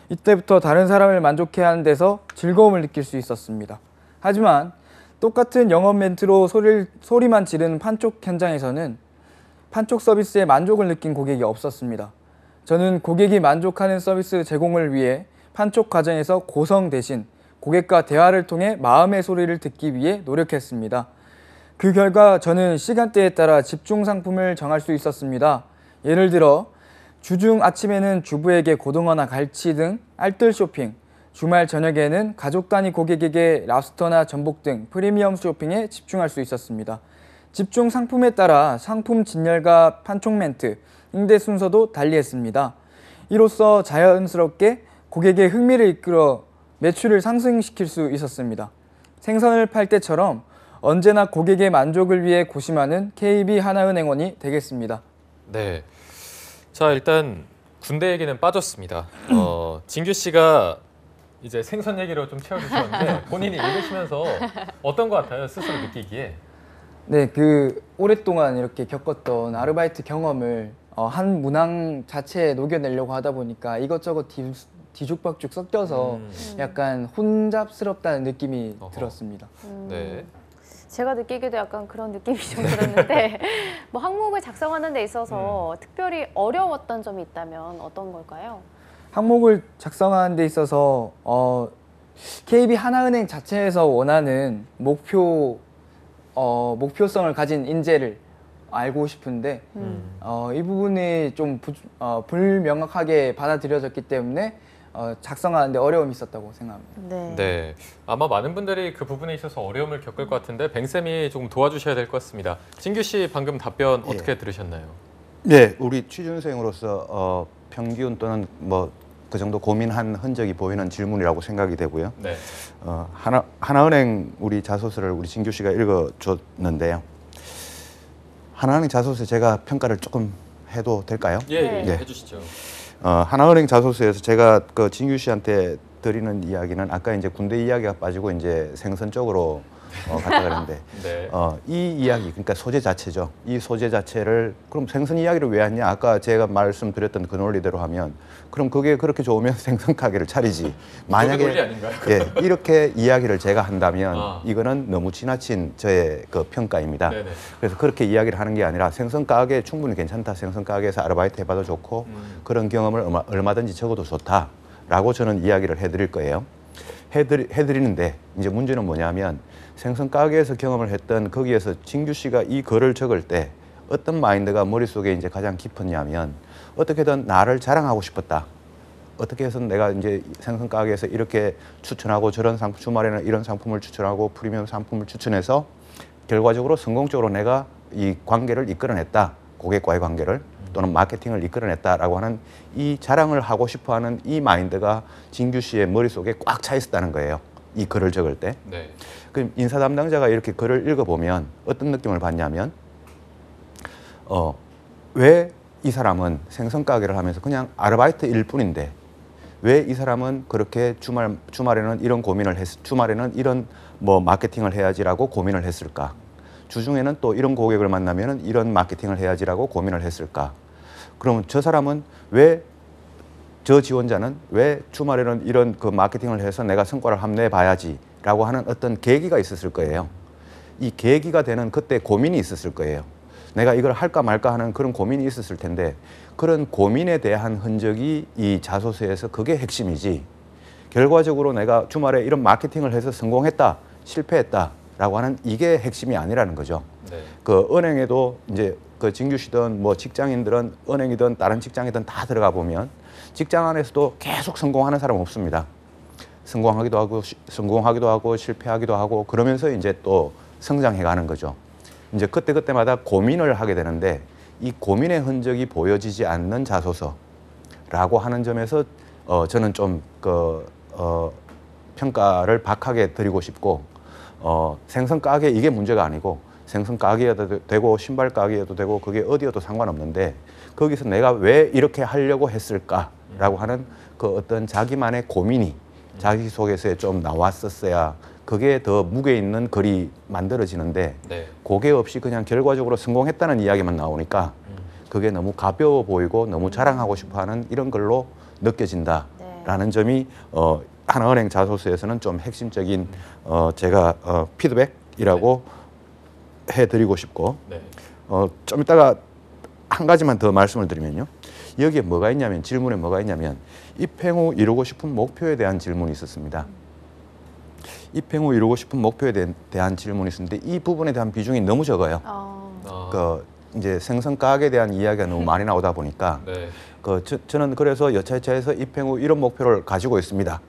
이때부터 다른 사람을 만족해야 하는 데서 즐거움을 느낄 수 있었습니다. 하지만 똑같은 영업 멘트로 소리만 지르는 판촉 현장에서는 판촉 서비스에 만족을 느낀 고객이 없었습니다. 저는 고객이 만족하는 서비스 제공을 위해 판촉 과정에서 고성 대신 고객과 대화를 통해 마음의 소리를 듣기 위해 노력했습니다. 그 결과 저는 시간대에 따라 집중 상품을 정할 수 있었습니다. 예를 들어 주중 아침에는 주부에게 고등어나 갈치 등 알뜰 쇼핑, 주말 저녁에는 가족 단위 고객에게 랍스터나 전복 등 프리미엄 쇼핑에 집중할 수 있었습니다. 집중 상품에 따라 상품 진열과 판촉 멘트, 응대 순서도 달리했습니다. 이로써 자연스럽게 고객의 흥미를 이끌어 매출을 상승시킬 수 있었습니다. 생선을 팔 때처럼 언제나 고객의 만족을 위해 고심하는 KB 하나은행원이 되겠습니다. 네. 자, 일단 군대 얘기는 빠졌습니다. 진규 씨가 이제 생선 얘기로 좀 채워주셨는데 본인이 읽으시면서 어떤 것 같아요? 스스로 느끼기에. 네, 오랫동안 이렇게 겪었던 아르바이트 경험을 한 문항 자체에 녹여내려고 하다 보니까 이것저것 뒤죽박죽 섞여서 약간 혼잡스럽다는 느낌이 들었습니다. 네. 제가 느끼기도 약간 그런 느낌이 좀 들었는데 뭐 항목을 작성하는 데 있어서 특별히 어려웠던 점이 있다면 어떤 걸까요? 항목을 작성하는 데 있어서 KB 하나은행 자체에서 원하는 목표성을 가진 인재를 알고 싶은데 이 부분이 좀 불명확하게 받아들여졌기 때문에 작성하는데 어려움이 있었다고 생각합니다. 네. 네. 아마 많은 분들이 그 부분에 있어서 어려움을 겪을 것 같은데 뱅쌤이 조금 도와주셔야 될 것 같습니다. 진규 씨 방금 답변 어떻게 들으셨나요? 네, 우리 취준생으로서 평균 또는 뭐 그 정도 고민한 흔적이 보이는 질문이라고 생각이 되고요. 네. 하나은행 우리 자소서를 우리 진규 씨가 읽어줬는데요. 하나은행 자소서 제가 평가를 조금 해도 될까요? 예, 네. 해주시죠. 하나은행 자소서에서 제가 그 진규 씨한테 드리는 이야기는 아까 이제 군대 이야기가 빠지고 이제 생선 쪽으로 갔다 그랬는데 네. 이 이야기 그러니까 소재 자체죠. 이 소재 자체를 그럼 생선 이야기를 왜 하냐? 아까 제가 말씀드렸던 그 논리대로 하면 그럼 그게 그렇게 좋으면 생선 가게를 차리지. 만약에 논리 아닌가요? 예, 이렇게 이야기를 제가 한다면 아. 이거는 너무 지나친 저의 그 평가입니다. 네네. 그래서 그렇게 이야기를 하는 게 아니라 생선 가게 충분히 괜찮다. 생선 가게에서 아르바이트 해봐도 좋고 그런 경험을 얼마든지 적어도 좋다라고 저는 이야기를 해드릴 거예요. 해드리는데 이제 문제는 뭐냐면 생선 가게에서 경험을 했던 거기에서 진규 씨가 이 글을 적을 때 어떤 마인드가 머릿속에 이제 가장 깊었냐면 어떻게든 나를 자랑하고 싶었다. 어떻게 해서 내가 이제 생선 가게에서 이렇게 추천하고 저런 상품 주말에는 이런 상품을 추천하고 프리미엄 상품을 추천해서 결과적으로 성공적으로 내가 이 관계를 이끌어냈다. 고객과의 관계를 또는 마케팅을 이끌어냈다라고 하는 이 자랑을 하고 싶어하는 이 마인드가 진규 씨의 머릿속에 꽉 차 있었다는 거예요. 이 글을 적을 때. 네. 그럼 인사 담당자가 이렇게 글을 읽어보면 어떤 느낌을 받냐면 왜 이 사람은 생선 가게를 하면서 그냥 아르바이트일 뿐인데 왜 이 사람은 그렇게 주말에는 이런 고민을 주말에는 이런 뭐 마케팅을 해야지라고 고민을 했을까? 주중에는 또 이런 고객을 만나면은 이런 마케팅을 해야지라고 고민을 했을까? 그러면 저 사람은 저 지원자는 왜 주말에는 이런 그 마케팅을 해서 내가 성과를 함내해 봐야지라고 하는 어떤 계기가 있었을 거예요. 이 계기가 되는 그때 고민이 있었을 거예요. 내가 이걸 할까 말까 하는 그런 고민이 있었을 텐데 그런 고민에 대한 흔적이 이 자소서에서 그게 핵심이지. 결과적으로 내가 주말에 이런 마케팅을 해서 성공했다, 실패했다라고 하는 이게 핵심이 아니라는 거죠. 네. 그 은행에도 이제 그 진규 씨든 뭐 직장인들은 은행이든 다른 직장이든 다 들어가 보면 직장 안에서도 계속 성공하는 사람 없습니다. 성공하기도 하고 실패하기도 하고 그러면서 이제 또 성장해 가는 거죠. 이제 그때마다 고민을 하게 되는데 이 고민의 흔적이 보여지지 않는 자소서라고 하는 점에서 저는 좀 평가를 박하게 드리고 싶고 생선 가게 이게 문제가 아니고 생선 가게여도 되고 신발 가게여도 되고 그게 어디여도 상관없는데 거기서 내가 왜 이렇게 하려고 했을까라고 하는 그 어떤 자기만의 고민이 자기 속에서 좀 나왔었어야 그게 더 무게 있는 글이 만들어지는데 네. 그게 없이 그냥 결과적으로 성공했다는 이야기만 나오니까 그게 너무 가벼워 보이고 너무 자랑하고 싶어하는 이런 글로 느껴진다라는 점이 하나은행 자소서에서는 좀 핵심적인 제가 피드백이라고 해드리고 싶고 네. 좀 이따가 한 가지만 더 말씀을 드리면요. 여기에 뭐가 있냐면 질문에 뭐가 있냐면 입행 후 이루고 싶은 목표에 대한 질문이 있었습니다. 입행 후 이루고 싶은 목표에 대한 질문이 있었는데 이 부분에 대한 비중이 너무 적어요. 그 이제 생선 가게에 대한 이야기가 너무 많이 나오다 보니까 네. 저는 그래서 여차여차해서 입행 후 이런 목표를 가지고 있습니다.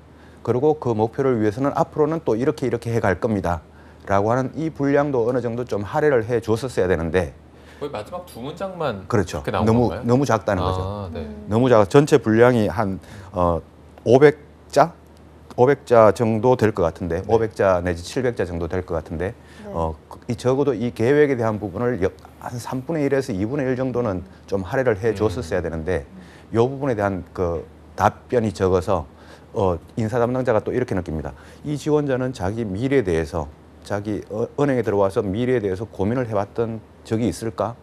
그리고 그 목표를 위해서는 앞으로는 또 이렇게 해갈 겁니다. 라고 하는 이 분량도 어느 정도 좀 할애를 해 줬었어야 되는데 거의 마지막 두 문장만 그렇죠. 그렇게 나온 건가요? 너무 작다는 거죠. 네. 너무 작아. 전체 분량이 한 500자 정도 될 것 같은데 500자 내지 700자 정도 될 것 같은데 적어도 이 계획에 대한 부분을 한 3분의 1에서 2분의 1 정도는 좀 할애를 해 줬었어야 되는데 이 부분에 대한 그 답변이 적어서 인사 담당자가 또 이렇게 느낍니다. 이 지원자는 자기 미래에 대해서 자기 은행에 들어와서 미래에 대해서 고민을 해봤던 적이 있을까?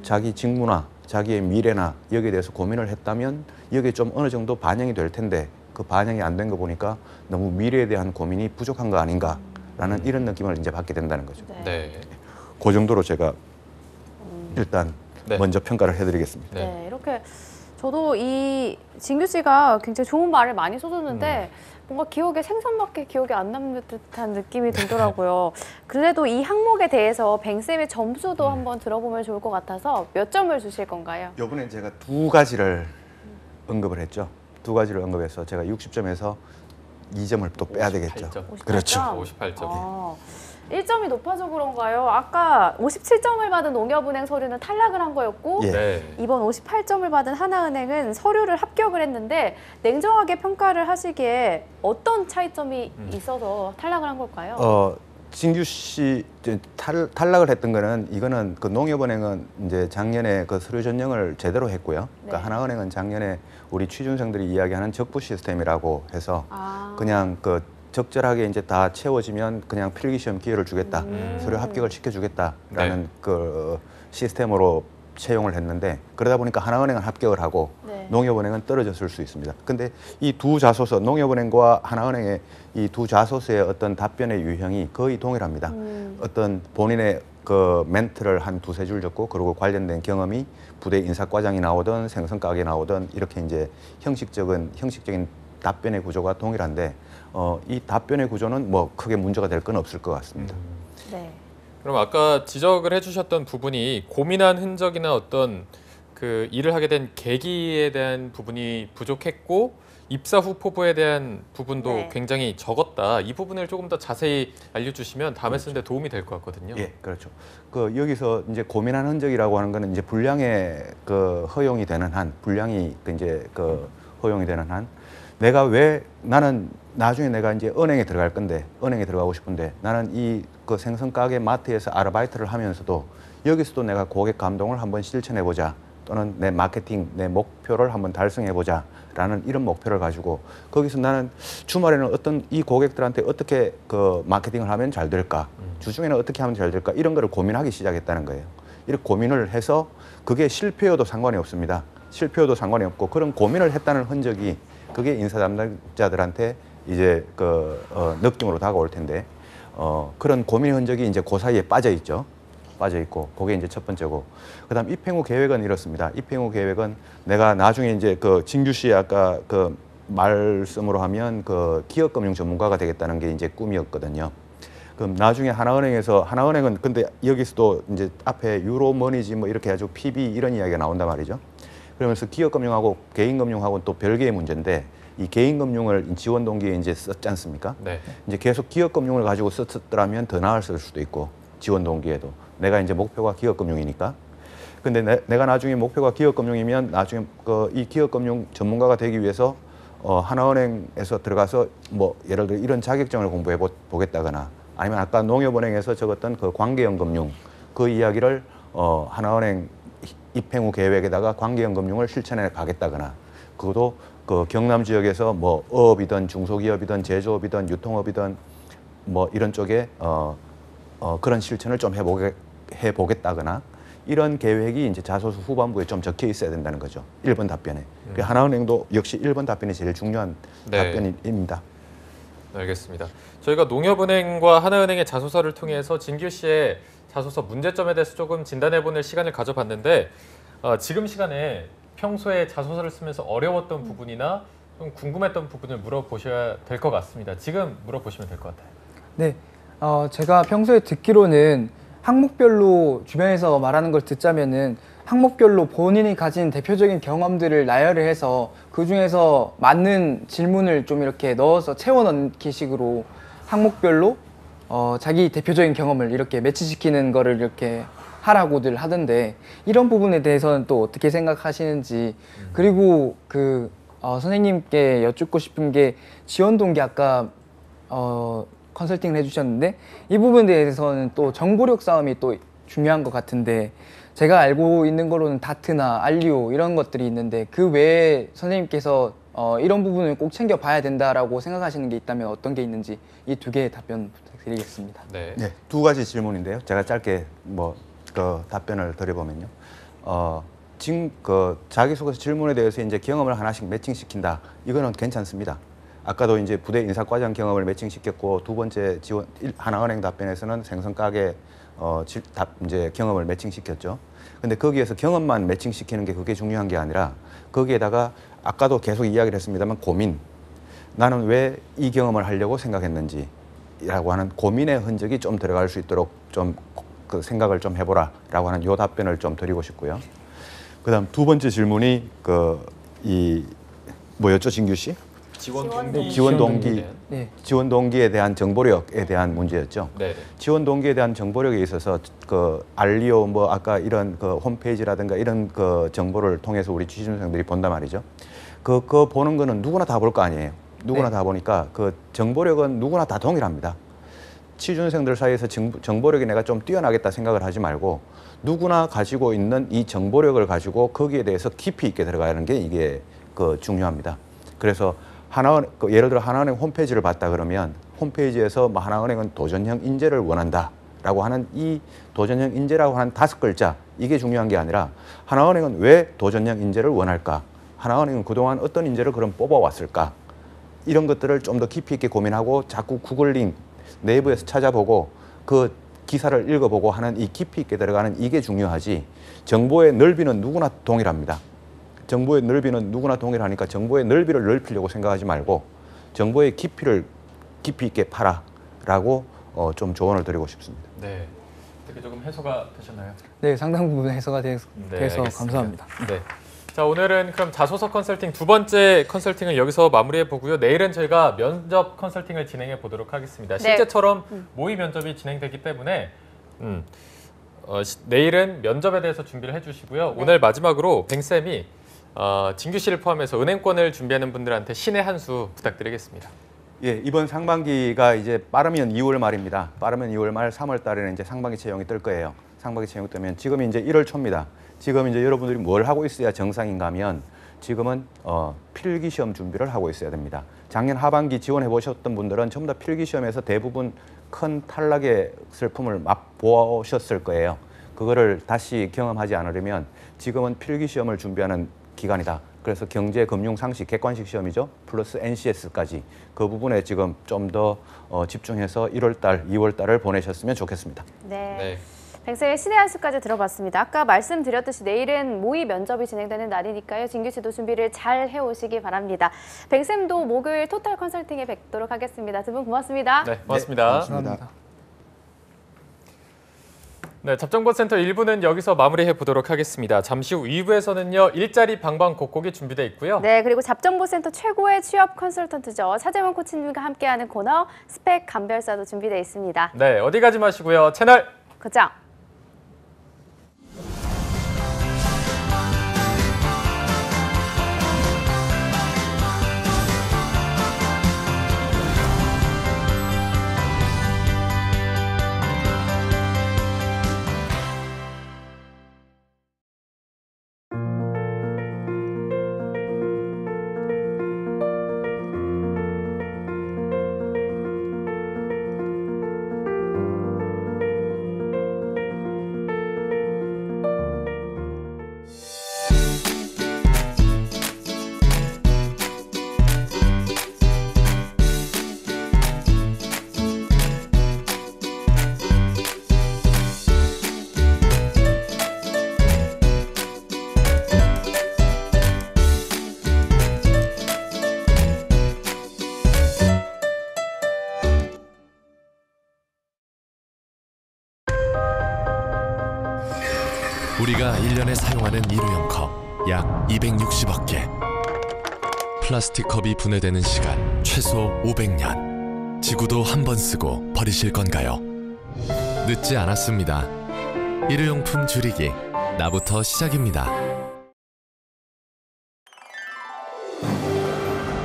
자기 직무나 자기의 미래나 여기에 대해서 고민을 했다면 여기에 좀 어느 정도 반영이 될 텐데 그 반영이 안 된 거 보니까 너무 미래에 대한 고민이 부족한 거 아닌가라는 이런 느낌을 이제 받게 된다는 거죠. 네. 그 정도로 제가 일단 네. 먼저 평가를 해드리겠습니다. 네, 이렇게 저도 이 진규 씨가 굉장히 좋은 말을 많이 써줬는데 뭔가 기억에 생선밖에 기억이 안 남는 듯한 느낌이 들더라고요. 그래도 이 항목에 대해서 뱅쌤의 점수도 한번 들어보면 좋을 것 같아서 몇 점을 주실 건가요? 이번에 제가 두 가지를 언급을 했죠. 두 가지를 언급해서 제가 60점에서 2점을 또 빼야 되겠죠. 58점. 그렇죠. 58점. 1점이 높아서 그런가요? 아까 57점을 받은 농협은행 서류는 탈락을 한 거였고 예. 네. 이번 58점을 받은 하나은행은 서류를 합격을 했는데 냉정하게 평가를 하시기에 어떤 차이점이 있어서 탈락을 한 걸까요? 진규 씨 이제 탈락을 했던 거는 이거는 그 농협은행은 이제 작년에 그 서류 전형을 제대로 했고요. 그러니까 네. 하나은행은 작년에 우리 취준생들이 이야기하는 적부 시스템이라고 해서 아. 그냥 그 적절하게 이제 다 채워지면 그냥 필기시험 기회를 주겠다, 서류 합격을 시켜주겠다라는 네. 그 시스템으로 채용을 했는데 그러다 보니까 하나은행은 합격을 하고 네. 농협은행은 떨어졌을 수 있습니다. 근데 이 두 자소서, 농협은행과 하나은행의 이 두 자소서의 어떤 답변의 유형이 거의 동일합니다. 어떤 본인의 그 멘트를 한 두세 줄 적고 그리고 관련된 경험이 부대 인사과장이 나오든 생선가게 나오든 이렇게 이제 형식적인 답변의 구조가 동일한데 이 답변의 구조는 뭐 크게 문제가 될 건 없을 것 같습니다. 네. 그럼 아까 지적을 해주셨던 부분이 고민한 흔적이나 어떤 그 일을 하게 된 계기에 대한 부분이 부족했고 입사 후 포부에 대한 부분도 네. 굉장히 적었다. 이 부분을 조금 더 자세히 알려주시면 다음에 쓰는데 도움이 될 것 같거든요. 예, 그렇죠. 그 여기서 이제 고민한 흔적이라고 하는 거는 이제 분량에 그 허용이 되는 한, 분량이 그 이제 그 허용이 되는 한, 내가 왜 나는 나중에 내가 이제 은행에 들어갈 건데 은행에 들어가고 싶은데 나는 이 그 생선 가게 마트에서 아르바이트를 하면서도 여기서도 내가 고객 감동을 한번 실천해 보자 또는 내 마케팅 내 목표를 한번 달성해 보자라는 이런 목표를 가지고 거기서 나는 주말에는 어떤 이 고객들한테 어떻게 그 마케팅을 하면 잘 될까 주중에는 어떻게 하면 잘 될까 이런 거를 고민하기 시작했다는 거예요. 이렇게 고민을 해서 그게 실패여도 상관이 없습니다. 실패여도 상관이 없고 그런 고민을 했다는 흔적이 그게 인사 담당자들한테 이제 그 느낌으로 다가올 텐데 그런 고민의 흔적이 이제 그 사이에 빠져 있죠. 빠져 있고 그게 이제 첫 번째고 그다음 입행 후 계획은 이렇습니다. 입행 후 계획은 내가 나중에 이제 그 진규 씨 아까 그 말씀으로 하면 그 기업금융 전문가가 되겠다는 게 이제 꿈이었거든요. 그럼 나중에 하나은행은 근데 여기서도 이제 앞에 유로머니지 뭐 이렇게 아주 PB 이런 이야기가 나온단 말이죠. 그러면서 기업금융하고 개인금융하고는 또 별개의 문제인데 이 개인금융을 지원 동기에 이제 썼지 않습니까? 네. 이제 계속 기업금융을 가지고 썼더라면 더 나았을 수도 있고 지원 동기에도 내가 이제 목표가 기업금융이니까. 근데 내가 나중에 목표가 기업금융이면 나중에 이 기업금융 전문가가 되기 위해서 하나은행에서 들어가서 뭐 예를 들어 이런 자격증을 공부해 보겠다거나 아니면 아까 농협은행에서 적었던 그 관계연금융 그 이야기를 하나은행 입행 후 계획에다가 관계연금융을 실천해 가겠다거나 그것도 그 경남 지역에서 뭐 어업이든 중소기업이든 제조업이든 유통업이든 뭐 이런 쪽에 그런 실천을 좀 해보겠다거나 이런 계획이 이제 자소서 후반부에 좀 적혀 있어야 된다는 거죠. 1번 답변에. 하나은행도 역시 1번 답변이 제일 중요한 네. 답변입니다. 알겠습니다. 저희가 농협은행과 하나은행의 자소서를 통해서 진규 씨의 자소서 문제점에 대해서 조금 진단해보는 시간을 가져봤는데 지금 시간에 평소에 자소서를 쓰면서 어려웠던 부분이나 좀 궁금했던 부분을 물어보셔야 될 것 같습니다. 지금 물어보시면 될 것 같아요. 네, 제가 평소에 듣기로는 항목별로 주변에서 말하는 걸 듣자면은 항목별로 본인이 가진 대표적인 경험들을 나열을 해서 그 중에서 맞는 질문을 좀 이렇게 넣어서 채워 넣기 식으로 항목별로 자기 대표적인 경험을 이렇게 매치시키는 거를 이렇게 하라고들 하던데 이런 부분에 대해서는 또 어떻게 생각하시는지 그리고 그 선생님께 여쭙고 싶은 게 지원 동기 아까 컨설팅을 해주셨는데 이 부분에 대해서는 또 정보력 싸움이 또 중요한 것 같은데 제가 알고 있는 거로는 다트나 알리오 이런 것들이 있는데 그 외에 선생님께서 이런 부분을 꼭 챙겨봐야 된다라고 생각하시는 게 있다면 어떤 게 있는지 이 두 개의 답변 부탁드리겠습니다. 네. 네, 두 가지 질문인데요. 제가 짧게 답변을 드려보면요. 지금 그 자기소개서 질문에 대해서 이제 경험을 하나씩 매칭시킨다. 이거는 괜찮습니다. 아까도 이제 부대 인사과장 경험을 매칭시켰고 두 번째 지원 하나은행 답변에서는 생선가게 이제 경험을 매칭시켰죠. 근데 거기에서 경험만 매칭시키는 게 그게 중요한 게 아니라 거기에다가 아까도 계속 이야기를 했습니다만 고민. 나는 왜 이 경험을 하려고 생각했는지라고 하는 고민의 흔적이 좀 들어갈 수 있도록 좀 그 생각을 좀 해보라라고 하는 요 답변을 좀 드리고 싶고요. 그다음 두 번째 질문이 뭐였죠, 진규 씨? 지원 지원 동기. 지원 동기. 네. 지원 동기에 대한 정보력에 대한 문제였죠. 네. 지원 동기에 대한 정보력에 있어서 그 알리오 뭐 아까 이런 그 홈페이지라든가 이런 그 정보를 통해서 우리 취준생들이 본단 말이죠. 그거 보는 거는 누구나 다 볼 거 아니에요. 누구나 다 보니까 그 정보력은 누구나 다 동일합니다. 취준생들 사이에서 정보력이 내가 좀 뛰어나겠다 생각을 하지 말고 누구나 가지고 있는 이 정보력을 가지고 거기에 대해서 깊이 있게 들어가는 게 이게 그 중요합니다. 그래서 예를 들어 하나은행 홈페이지를 봤다 그러면 홈페이지에서 뭐 하나은행은 도전형 인재를 원한다라고 하는 이 도전형 인재라고 하는 5글자 이게 중요한 게 아니라 하나은행은 왜 도전형 인재를 원할까? 하나은행은 그동안 어떤 인재를 그럼 뽑아왔을까? 이런 것들을 좀 더 깊이 있게 고민하고 자꾸 구글링 내부에서 찾아보고 그 기사를 읽어보고 하는 이 깊이 있게 들어가는 이게 중요하지 정보의 넓이는 누구나 동일합니다. 정보의 넓이는 누구나 동일하니까 정보의 넓이를 넓히려고 생각하지 말고 정보의 깊이를 깊이 있게 파라라고 좀 조언을 드리고 싶습니다. 네. 어떻게 조금 해소가 되셨나요? 네, 상당 부분 해소가 돼서 알겠습니다. 감사합니다. 네. 자, 오늘은 그럼 자소서 컨설팅 두 번째 컨설팅을 여기서 마무리해 보고요. 내일은 저희가 면접 컨설팅을 진행해 보도록 하겠습니다. 실제처럼 모의 면접이 진행되기 때문에 내일은 면접에 대해서 준비를 해주시고요. 오늘 마지막으로 뱅쌤이 진규 씨를 포함해서 은행권을 준비하는 분들한테 신의 한 수 부탁드리겠습니다. 예, 이번 상반기가 이제 빠르면 2월 말입니다. 빠르면 2월 말, 3월 달에는 이제 상반기 채용이 뜰 거예요. 상반기 채용 뜨면 지금이 이제 1월 초입니다. 지금 이제 여러분들이 뭘 하고 있어야 정상인가 하면 지금은 필기 시험 준비를 하고 있어야 됩니다. 작년 하반기 지원해 보셨던 분들은 전부 다 필기 시험에서 대부분 큰 탈락의 슬픔을 맛보셨을 거예요. 그거를 다시 경험하지 않으려면 지금은 필기 시험을 준비하는 기간이다. 그래서 경제, 금융, 상식, 객관식 시험이죠. 플러스 NCS까지 그 부분에 지금 좀 더 집중해서 1월 달, 2월 달을 보내셨으면 좋겠습니다. 네. 뱅쌤의 신의 한 수까지 들어봤습니다. 아까 말씀드렸듯이 내일은 모의 면접이 진행되는 날이니까요. 진규 씨도 준비를 잘 해오시기 바랍니다. 뱅쌤도 목요일 토탈 컨설팅에 뵙도록 하겠습니다. 두 분 고맙습니다. 네, 고맙습니다. 감사합니다. 네, 잡정보센터 1부는 여기서 마무리해 보도록 하겠습니다. 잠시 후 2부에서는요. 일자리 방방곡곡이 준비되어 있고요. 네, 그리고 잡정보센터 최고의 취업 컨설턴트죠. 차재원 코치님과 함께하는 코너 스펙 감별사도 준비되어 있습니다. 네, 어디 가지 마시고요. 채널 고정! 우리가 1년에 사용하는 일회용 컵 약 260억 개. 플라스틱 컵이 분해되는 시간 최소 500년. 지구도 한 번 쓰고 버리실 건가요? 늦지 않았습니다. 일회용품 줄이기, 나부터 시작입니다.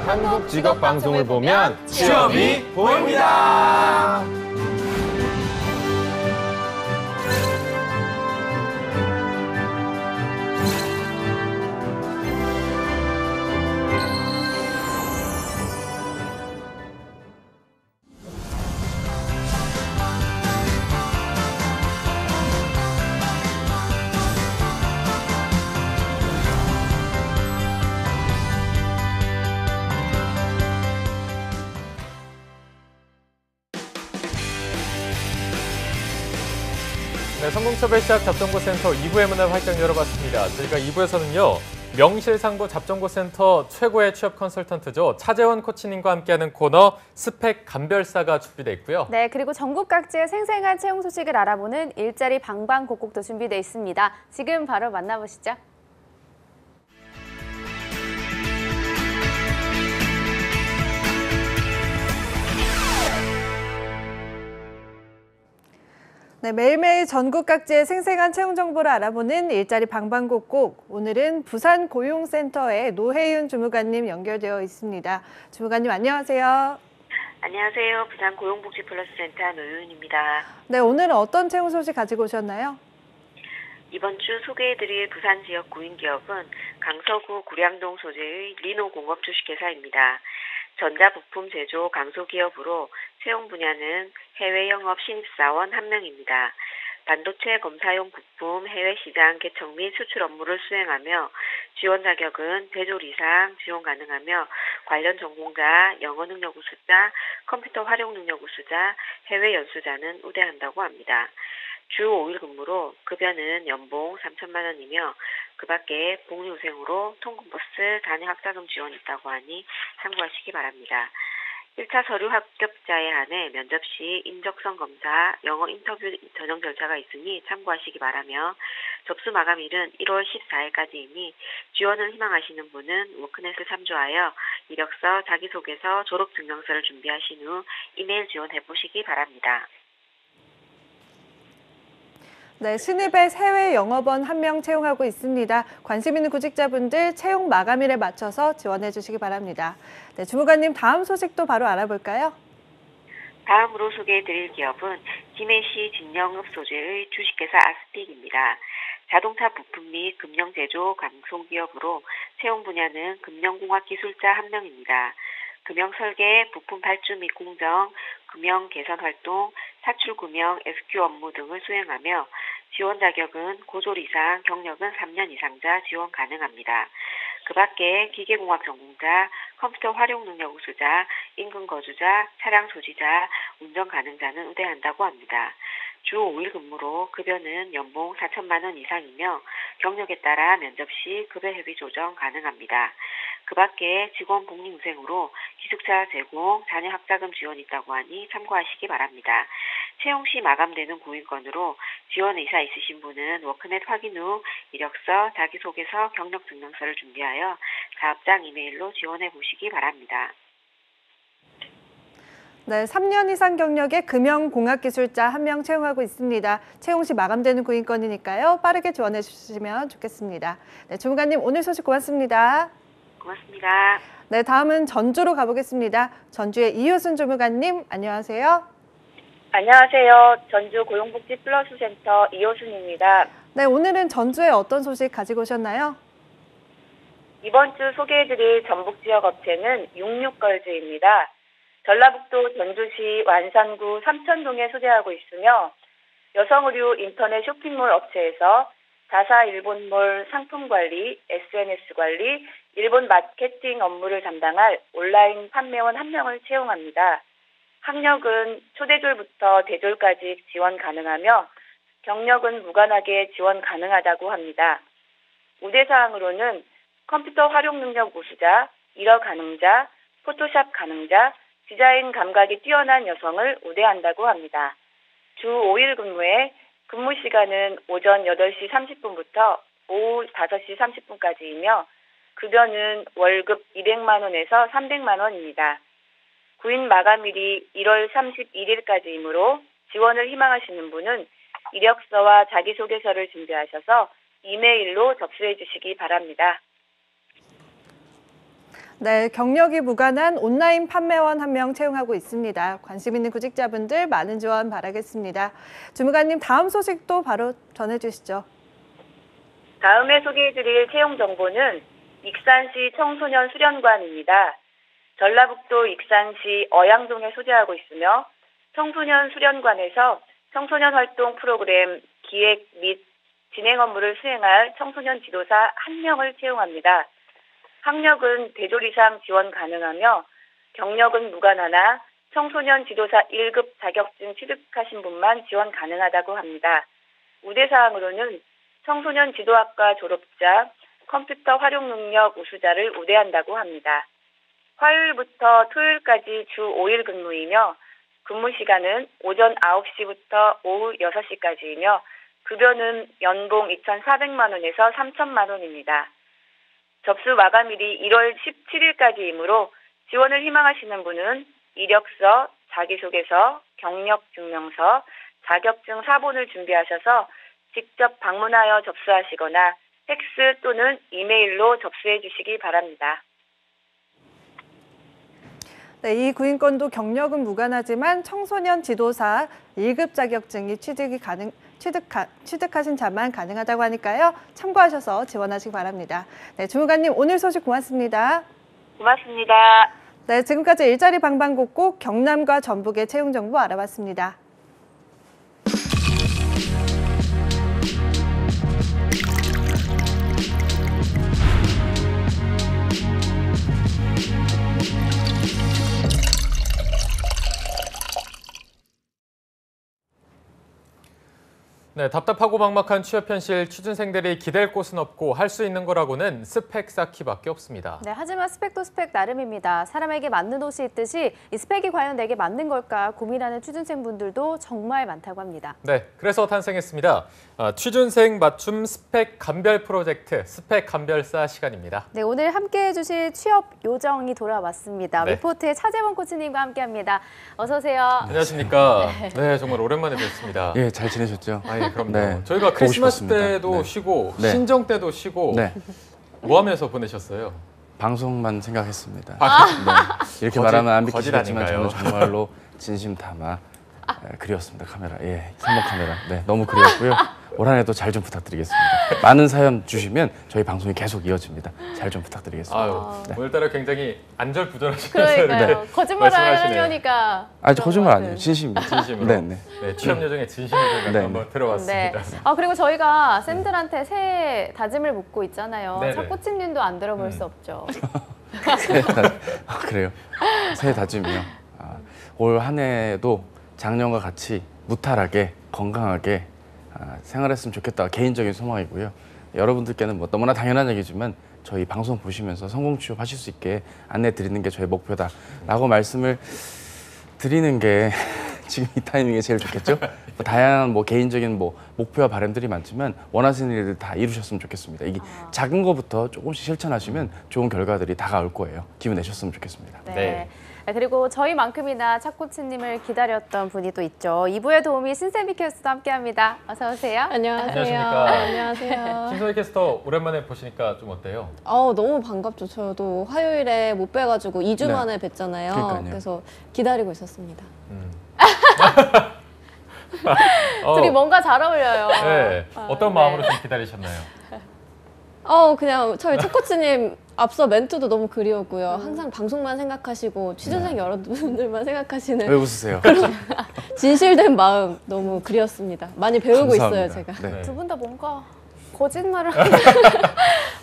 한국 직업 방송을 보면 취업이 보입니다. 네, 성공첩의 시작 잡정보센터 2부의 문을 활짝 열어봤습니다. 저희가 2부에서는요. 명실상부 잡정보센터 최고의 취업 컨설턴트죠. 차재원 코치님과 함께하는 코너 스펙 감별사가 준비되어 있고요. 네, 그리고 전국 각지의 생생한 채용 소식을 알아보는 일자리 방방곡곡도 준비되어 있습니다. 지금 바로 만나보시죠. 네, 매일매일 전국 각지의 생생한 채용 정보를 알아보는 일자리 방방곡곡. 오늘은 부산 고용센터의 노혜윤 주무관님 연결되어 있습니다. 주무관님 안녕하세요. 안녕하세요. 부산 고용복지플러스센터 노윤입니다. 네, 오늘은 어떤 채용 소식 가지고 오셨나요? 이번 주 소개해드릴 부산 지역 구인기업은 강서구 구량동 소재의 리노공업 주식회사입니다. 전자부품 제조 강소기업으로 채용 분야는 해외 영업 신입사원 1명입니다. 반도체 검사용 부품 해외 시장 개척 및 수출 업무를 수행하며 지원 자격은 대졸 이상 지원 가능하며 관련 전공자, 영어 능력 우수자, 컴퓨터 활용 능력 우수자, 해외 연수자는 우대한다고 합니다. 주 5일 근무로 급여는 연봉 3천만 원이며 그 밖에 복리후생으로 통근버스 자녀 학자금 지원이 있다고 하니 참고하시기 바랍니다. 1차 서류 합격자에 한해 면접 시 인적성 검사, 영어 인터뷰 전형 절차가 있으니 참고하시기 바라며 접수 마감일은 1월 14일까지이니 지원을 희망하시는 분은 워크넷을 참조하여 이력서, 자기소개서, 졸업증명서를 준비하신 후 이메일 지원해보시기 바랍니다. 네, 신입의 해외 영업원 1명 채용하고 있습니다. 관심 있는 구직자분들 채용 마감일에 맞춰서 지원해 주시기 바랍니다. 네, 주무관님 다음 소식도 바로 알아볼까요? 다음으로 소개해드릴 기업은 김해시 진영읍 소재의 주식회사 아스픽입니다. 자동차 부품 및 금형 제조 강소기업으로 채용 분야는 금형공학 기술자 1명입니다. 금형 설계, 부품 발주 및 공정, 금형 개선 활동, 사출 금형, SQ 업무 등을 수행하며 지원 자격은 고졸 이상, 경력은 3년 이상자 지원 가능합니다. 그 밖에 기계공학 전공자, 컴퓨터 활용 능력 우수자, 인근 거주자, 차량 소지자, 운전 가능자는 우대한다고 합니다. 주 5일 근무로 급여는 연봉 4천만 원 이상이며 경력에 따라 면접 시 급여 협의 조정 가능합니다. 그 밖에 직원 복리후생으로 기숙사 제공, 자녀 학자금 지원이 있다고 하니 참고하시기 바랍니다. 채용 시 마감되는 구인건으로 지원 의사 있으신 분은 워크넷 확인 후 이력서, 자기소개서, 경력증명서를 준비하여 사업장 이메일로 지원해 보시기 바랍니다. 네, 3년 이상 경력의 금형공학기술자 1명 채용하고 있습니다. 채용 시 마감되는 구인건이니까요. 빠르게 지원해 주시면 좋겠습니다. 네, 주무관님 오늘 소식 고맙습니다. 고맙습니다. 네, 다음은 전주로 가보겠습니다. 전주의 이효순 주무관님 안녕하세요. 안녕하세요. 전주 고용복지플러스센터 이효순입니다. 네, 오늘은 전주에 어떤 소식 가지고 오셨나요? 이번 주 소개해드릴 전북지역 업체는 66걸즈입니다. 전라북도 전주시 완산구 삼천동에 소재하고 있으며 여성의류 인터넷 쇼핑몰 업체에서 자사 일본몰 상품관리, SNS 관리, 일본 마케팅 업무를 담당할 온라인 판매원 1명을 채용합니다. 학력은 초대졸부터 대졸까지 지원 가능하며 경력은 무관하게 지원 가능하다고 합니다. 우대사항으로는 컴퓨터 활용 능력 우수자, 일어 가능자, 포토샵 가능자, 디자인 감각이 뛰어난 여성을 우대한다고 합니다. 주 5일 근무에 근무 시간은 오전 8시 30분부터 오후 5시 30분까지이며 급여는 월급 200만 원에서 300만 원입니다. 구인 마감일이 1월 31일까지이므로 지원을 희망하시는 분은 이력서와 자기소개서를 준비하셔서 이메일로 접수해 주시기 바랍니다. 네, 경력이 무관한 온라인 판매원 1명 채용하고 있습니다. 관심 있는 구직자분들 많은 지원 바라겠습니다. 주무관님 다음 소식도 바로 전해주시죠. 다음에 소개해드릴 채용 정보는 익산시 청소년 수련관입니다. 전라북도 익산시 어양동에 소재하고 있으며 청소년 수련관에서 청소년 활동 프로그램 기획 및 진행 업무를 수행할 청소년 지도사 1명을 채용합니다. 학력은 대졸 이상 지원 가능하며 경력은 무관하나 청소년 지도사 1급 자격증 취득하신 분만 지원 가능하다고 합니다. 우대사항으로는 청소년 지도학과 졸업자, 컴퓨터 활용 능력 우수자를 우대한다고 합니다. 화요일부터 토요일까지 주 5일 근무이며 근무 시간은 오전 9시부터 오후 6시까지이며 급여는 연봉 2,400만 원에서 3천만 원입니다. 접수 마감일이 1월 17일까지이므로 지원을 희망하시는 분은 이력서, 자기소개서, 경력증명서, 자격증 사본을 준비하셔서 직접 방문하여 접수하시거나 팩스 또는 이메일로 접수해 주시기 바랍니다. 네, 이 구인권도 경력은 무관하지만 청소년 지도사 1급 자격증이 취득하신 자만 가능하다고 하니까요. 참고하셔서 지원하시기 바랍니다. 네, 주무관님 오늘 소식 고맙습니다. 고맙습니다. 네, 지금까지 일자리 방방곡곡 경남과 전북의 채용 정보 알아봤습니다. 네, 답답하고 막막한 취업 현실, 취준생들이 기댈 곳은 없고 할 수 있는 거라고는 스펙 쌓기밖에 없습니다. 네, 하지만 스펙도 스펙 나름입니다. 사람에게 맞는 옷이 있듯이 이 스펙이 과연 내게 맞는 걸까 고민하는 취준생분들도 정말 많다고 합니다. 네, 그래서 탄생했습니다. 취준생 맞춤 스펙 감별 프로젝트, 스펙 감별사 시간입니다. 네, 오늘 함께해 주실 취업 요정이 돌아왔습니다. 네. 리포트의 차재원 코치님과 함께합니다. 어서 오세요. 안녕하십니까. 네, 정말 오랜만에 뵙습니다. 예, 잘 지내셨죠? 예, 그럼요. 네, 저희가 크리스마스 싶었습니다. 때도 네. 쉬고 네. 신정 때도 쉬고 네, 뭐 하면서 보내셨어요? 방송만 생각했습니다. 아. 네, 이렇게 말하면 안 거짓 믿기시겠지만 아닌가요? 저는 정말로 진심 담아 그리웠습니다. 카메라, 예, 3번 카메라. 네, 너무 그리웠고요. 올 한 해도 잘 좀 부탁드리겠습니다. 많은 사연 주시면 저희 방송이 계속 이어집니다. 잘 좀 부탁드리겠습니다. 아유, 네. 오늘따라 굉장히 안절부절하시면서 그러니까요. 거짓말을 말씀하시네요. 하려니까. 아, 저 거짓말 아니에요. 진심입니다. 진심으로. 네, 네. 네, 취업 요정의 진심을 저희가 네, 한번 들어봤습니다. 네. 그리고 저희가 쌤들한테 새해 다짐을 묻고 있잖아요. 네네. 차 코치님도 안 들어볼 수 없죠. 그래요. 새해 다짐이요. 올 한 해도 작년과 같이 무탈하게 건강하게 생활했으면 좋겠다. 개인적인 소망이고요. 여러분들께는 뭐 너무나 당연한 얘기지만 저희 방송 보시면서 성공 취업하실 수 있게 안내 드리는 게 저희 목표다라고 말씀을 드리는 게 지금 이 타이밍에 제일 좋겠죠. 뭐 다양한 뭐 개인적인 뭐 목표와 바람들이 많지만 원하시는 일들 다 이루셨으면 좋겠습니다. 이게 작은 거부터 조금씩 실천하시면 좋은 결과들이 다가올 거예요. 기분 내셨으면 좋겠습니다. 네. 네. 그리고 저희만큼이나 차 코치님을 기다렸던 분이 또 있죠. 2부의 도우미 신세미 캐스터도 함께합니다. 어서 오세요. 안녕하십니까. 안녕하세요. 신소희 캐스터 오랜만에 보시니까 좀 어때요? 너무 반갑죠. 저도 화요일에 못 뵈가지고 2주 네. 만에 뵀잖아요. 그러니까요. 그래서 기다리고 있었습니다. 둘이 뭔가 잘 어울려요. 네. 어떤 마음으로 좀 기다리셨나요? 그냥 저희 차코치님 앞서 멘트도 너무 그리웠고요. 항상 방송만 생각하시고 취준생 여러분들만 생각하시는 왜 웃으세요? 진실된 마음 너무 그리웠습니다. 많이 배우고 감사합니다. 있어요, 제가. 네. 두 분 다 뭔가 거짓말을 하는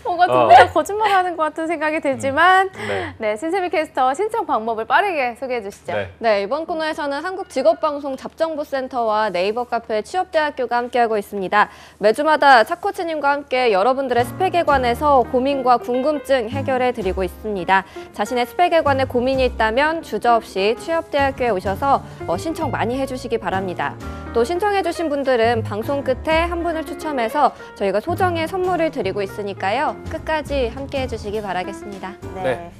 뭔가 두 분 다 거짓말을 하는 것 같은 생각이 들지만 네, 신세미 캐스터 신청 방법을 빠르게 소개해 주시죠. 네. 네, 이번 코너에서는 한국직업방송 잡정보센터와 네이버 카페 취업대학교가 함께하고 있습니다. 매주마다 차 코치님과 함께 여러분들의 스펙에 관해서 고민과 궁금증 해결해 드리고 있습니다. 자신의 스펙에 관해 고민이 있다면 주저없이 취업대학교에 오셔서 신청 많이 해주시기 바랍니다. 또 신청해 주신 분들은 방송 끝에 한 분을 추첨해서 저희가 소정의 선물을 드리고 있으니까요. 끝까지 함께해 주시기 바라겠습니다. 네.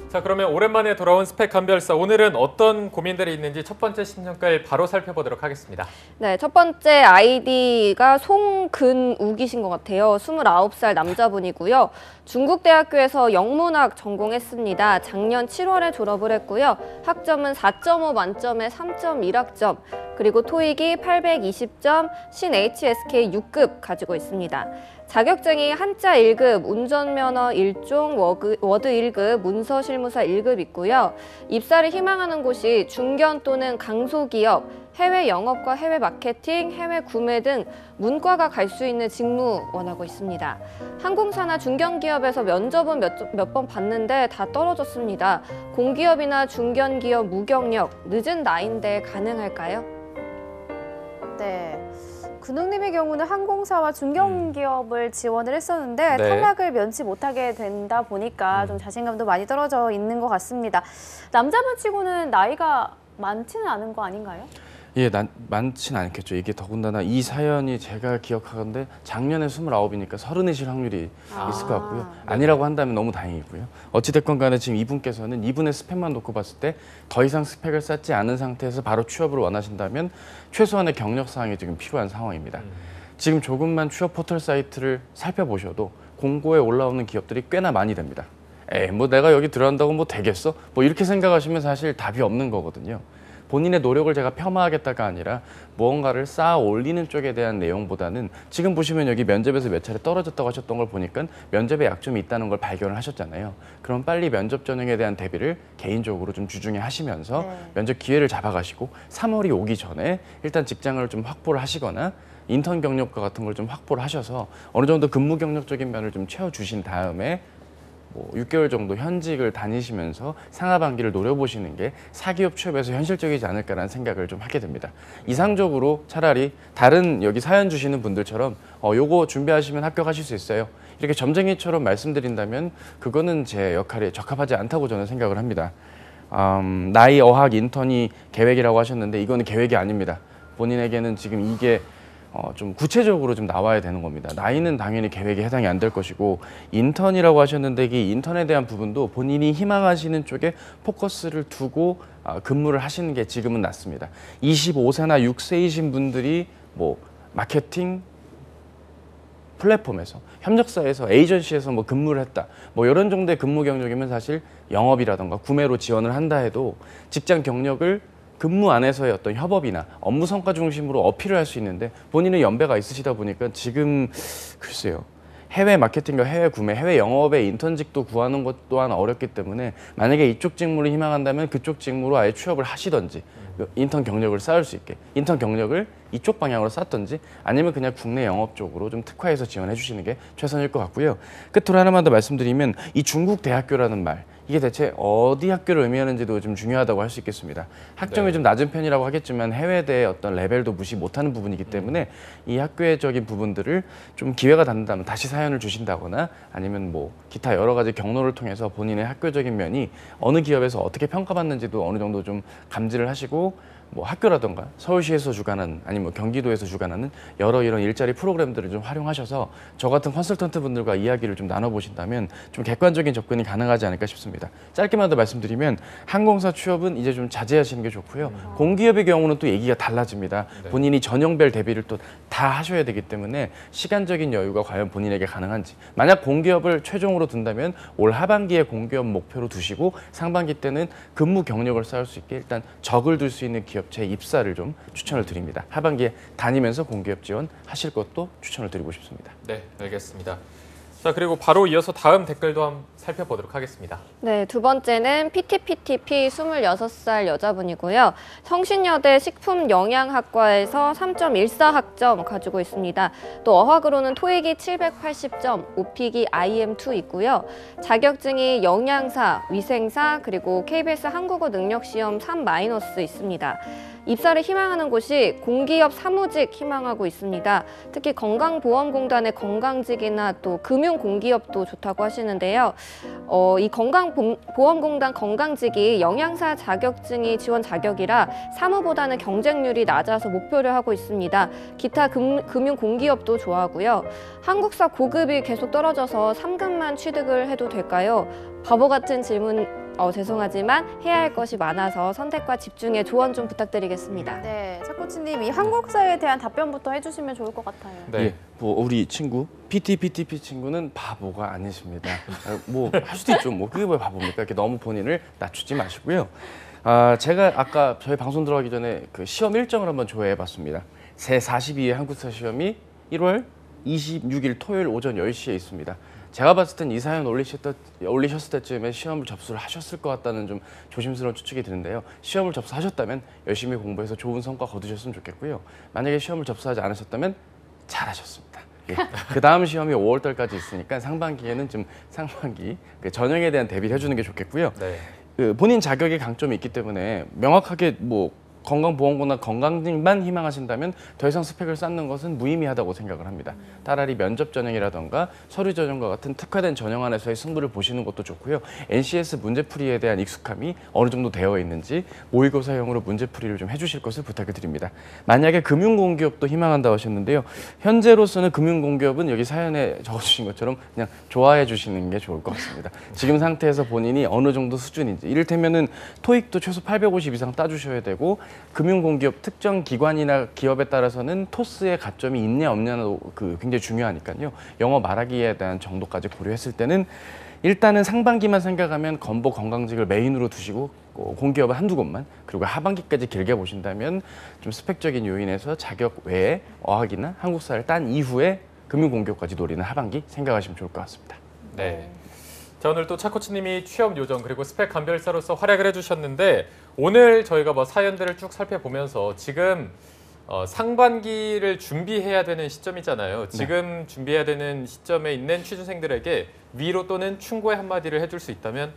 자, 그러면 오랜만에 돌아온 스펙 감별사, 오늘은 어떤 고민들이 있는지 첫 번째 신청글 바로 살펴보도록 하겠습니다. 네, 첫 번째 아이디가 송근욱이신 것 같아요. 29살 남자분이고요. 중국대학교에서 영문학 전공했습니다. 작년 7월에 졸업을 했고요. 학점은 4.5 만점에 3.1학점, 그리고 토익이 820점, 신 HSK 6급 가지고 있습니다. 자격증이 한자 1급, 운전면허 1종, 워드 1급, 문서실무사 1급 있고요. 입사를 희망하는 곳이 중견 또는 강소기업, 해외 영업과 해외 마케팅, 해외 구매 등 문과가 갈 수 있는 직무 원하고 있습니다. 항공사나 중견기업에서 면접은 몇 번 봤는데 다 떨어졌습니다. 공기업이나 중견기업 무경력, 늦은 나이인데 가능할까요? 네. 근욱님의 경우는 항공사와 중견기업을 지원을 했었는데 네. 탈락을 면치 못하게 된다 보니까 좀 자신감도 많이 떨어져 있는 것 같습니다. 남자분 치고는 나이가 많지는 않은 거 아닌가요? 예, 많진 않겠죠. 이게 더군다나 이 사연이 제가 기억하건데 작년에 29이니까 30이실 확률이 있을 것 같고요. 아니라고 한다면 너무 다행이고요. 어찌됐건 간에 지금 이분께서는 이분의 스펙만 놓고 봤을 때 더 이상 스펙을 쌓지 않은 상태에서 바로 취업을 원하신다면 최소한의 경력 사항이 지금 필요한 상황입니다. 지금 조금만 취업 포털 사이트를 살펴보셔도 공고에 올라오는 기업들이 꽤나 많이 됩니다. 에이, 뭐 내가 여기 들어간다고 뭐 되겠어? 뭐 이렇게 생각하시면 사실 답이 없는 거거든요. 본인의 노력을 제가 폄하하겠다가 아니라 무언가를 쌓아 올리는 쪽에 대한 내용보다는 지금 보시면 여기 면접에서 몇 차례 떨어졌다고 하셨던 걸 보니까 면접에 약점이 있다는 걸 발견을 하셨잖아요. 그럼 빨리 면접 전형에 대한 대비를 개인적으로 좀 주중에 하시면서 면접 기회를 잡아가시고 3월이 오기 전에 일단 직장을 좀 확보를 하시거나 인턴 경력과 같은 걸 좀 확보를 하셔서 어느 정도 근무 경력적인 면을 좀 채워주신 다음에 뭐 6개월 정도 현직을 다니시면서 상하반기를 노려보시는 게 사기업 취업에서 현실적이지 않을까라는 생각을 좀 하게 됩니다. 이상적으로 차라리 다른 여기 사연 주시는 분들처럼 요거 준비하시면 합격하실 수 있어요. 이렇게 점쟁이처럼 말씀드린다면 그거는 제 역할에 적합하지 않다고 저는 생각을 합니다. 나이, 어학, 인턴이 계획이라고 하셨는데 이거는 계획이 아닙니다. 본인에게는 지금 이게 좀 구체적으로 좀 나와야 되는 겁니다. 나이는 당연히 계획에 해당이 안 될 것이고 인턴이라고 하셨는데 이 인턴에 대한 부분도 본인이 희망하시는 쪽에 포커스를 두고 근무를 하시는 게 지금은 낫습니다. 25세나 6세이신 분들이 뭐 마케팅 플랫폼에서 협력사에서 에이전시에서 뭐 근무를 했다 뭐 이런 정도의 근무 경력이면 사실 영업이라던가 구매로 지원을 한다 해도 직장 경력을 근무 안에서의 어떤 협업이나 업무 성과 중심으로 어필을 할 수 있는데 본인의 연배가 있으시다 보니까 지금 글쎄요. 해외 마케팅과 해외 구매, 해외 영업의 인턴직도 구하는 것 또한 어렵기 때문에 만약에 이쪽 직무를 희망한다면 그쪽 직무로 아예 취업을 하시던지 인턴 경력을 쌓을 수 있게 인턴 경력을 이쪽 방향으로 쌓던지 아니면 그냥 국내 영업 쪽으로 좀 특화해서 지원해 주시는 게 최선일 것 같고요. 끝으로 하나만 더 말씀드리면 이 중국 대학교라는 말 이게 대체 어디 학교를 의미하는지도 좀 중요하다고 할 수 있겠습니다. 학점이 좀 낮은 편이라고 하겠지만 해외대의 어떤 레벨도 무시 못하는 부분이기 때문에 이 학교적인 부분들을 좀 기회가 닿는다면 다시 사연을 주신다거나 아니면 뭐 기타 여러 가지 경로를 통해서 본인의 학교적인 면이 어느 기업에서 어떻게 평가받는지도 어느 정도 좀 감지를 하시고 뭐 학교라던가 서울시에서 주관하는 아니면 경기도에서 주관하는 여러 이런 일자리 프로그램들을 좀 활용하셔서 저 같은 컨설턴트 분들과 이야기를 좀 나눠보신다면 좀 객관적인 접근이 가능하지 않을까 싶습니다. 짧게만 더 말씀드리면 항공사 취업은 이제 좀 자제하시는 게 좋고요. 공기업의 경우는 또 얘기가 달라집니다. 본인이 전형별 대비를 또 다 하셔야 되기 때문에 시간적인 여유가 과연 본인에게 가능한지 만약 공기업을 최종으로 둔다면 올 하반기에 공기업 목표로 두시고 상반기 때는 근무 경력을 쌓을 수 있게 일단 적을 둘 수 있는 기업체 입사를 좀 추천을 드립니다. 하반기에 다니면서 공기업 지원 하실 것도 추천을 드리고 싶습니다. 네, 알겠습니다. 자, 그리고 바로 이어서 다음 댓글도 한번 살펴보도록 하겠습니다. 네, 두 번째는 PTPTP 26살 여자분이고요. 성신여대 식품영양학과에서 3.14 학점 가지고 있습니다. 또 어학으로는 토익이 780점, 오픽이 IM2 있고요. 자격증이 영양사, 위생사, 그리고 KBS 한국어 능력시험 3- 있습니다. 입사를 희망하는 곳이 공기업 사무직 희망하고 있습니다. 특히 건강보험공단의 건강직이나 또 금융공기업도 좋다고 하시는데요. 이 건강보험공단 건강직이 영양사 자격증이 지원 자격이라 사무보다는 경쟁률이 낮아서 목표를 하고 있습니다. 기타 금융공기업도 좋아하고요. 한국사 고급이 계속 떨어져서 3급만 취득을 해도 될까요? 바보 같은 질문 죄송하지만 해야 할 것이 많아서 선택과 집중에 조언 좀 부탁드리겠습니다. 네, 차코치님 이 한국사에 대한 답변부터 해주시면 좋을 것 같아요. 네. 예, 뭐 우리 친구 PTPTP 친구는 바보가 아니십니다. 뭐 할 수도 있죠. 뭐 그게 왜 바보입니까? 이렇게 너무 본인을 낮추지 마시고요. 제가 아까 저희 방송 들어가기 전에 그 시험 일정을 한번 조회해봤습니다. 새 42회 한국사 시험이 1월 26일 토요일 오전 10시에 있습니다. 제가 봤을 땐 이 사연 올리셨을 때쯤에 시험을 접수를 하셨을 것 같다는 좀 조심스러운 추측이 드는데요. 시험을 접수하셨다면 열심히 공부해서 좋은 성과 거두셨으면 좋겠고요. 만약에 시험을 접수하지 않으셨다면 잘하셨습니다. 예. 그 다음 시험이 5월 달까지 있으니까 상반기에는 좀 상반기 전형에 대한 대비를 해주는 게 좋겠고요. 네. 본인 자격의 강점이 있기 때문에 명확하게 뭐 건강보험고나 건강직만 희망하신다면 더 이상 스펙을 쌓는 것은 무의미하다고 생각을 합니다. 차라리 면접 전형이라던가 서류 전형과 같은 특화된 전형 안에서의 승부를 보시는 것도 좋고요. NCS 문제풀이에 대한 익숙함이 어느 정도 되어 있는지 모의고사형으로 문제풀이를 좀 해주실 것을 부탁을 드립니다. 만약에 금융공기업도 희망한다고 하셨는데요. 현재로서는 금융공기업은 여기 사연에 적어주신 것처럼 그냥 좋아해 주시는 게 좋을 것 같습니다. 지금 상태에서 본인이 어느 정도 수준인지, 이를테면은 토익도 최소 850 이상 따주셔야 되고, 금융공기업 특정 기관이나 기업에 따라서는 토스의 가점이 있냐 없냐도 굉장히 중요하니까요. 영어 말하기에 대한 정도까지 고려했을 때는 일단은 상반기만 생각하면 건보 건강직을 메인으로 두시고 공기업은 한두 곳만, 그리고 하반기까지 길게 보신다면 좀 스펙적인 요인에서 자격 외에 어학이나 한국사를 딴 이후에 금융공기업까지 노리는 하반기 생각하시면 좋을 것 같습니다. 네. 자, 오늘 또 차 코치님이 취업 요정 그리고 스펙 감별사로서 활약을 해주셨는데, 오늘 저희가 뭐 사연들을 쭉 살펴보면서 지금 상반기를 준비해야 되는 시점이잖아요. 지금 준비해야 되는 시점에 있는 취준생들에게 위로 또는 충고의 한마디를 해줄 수 있다면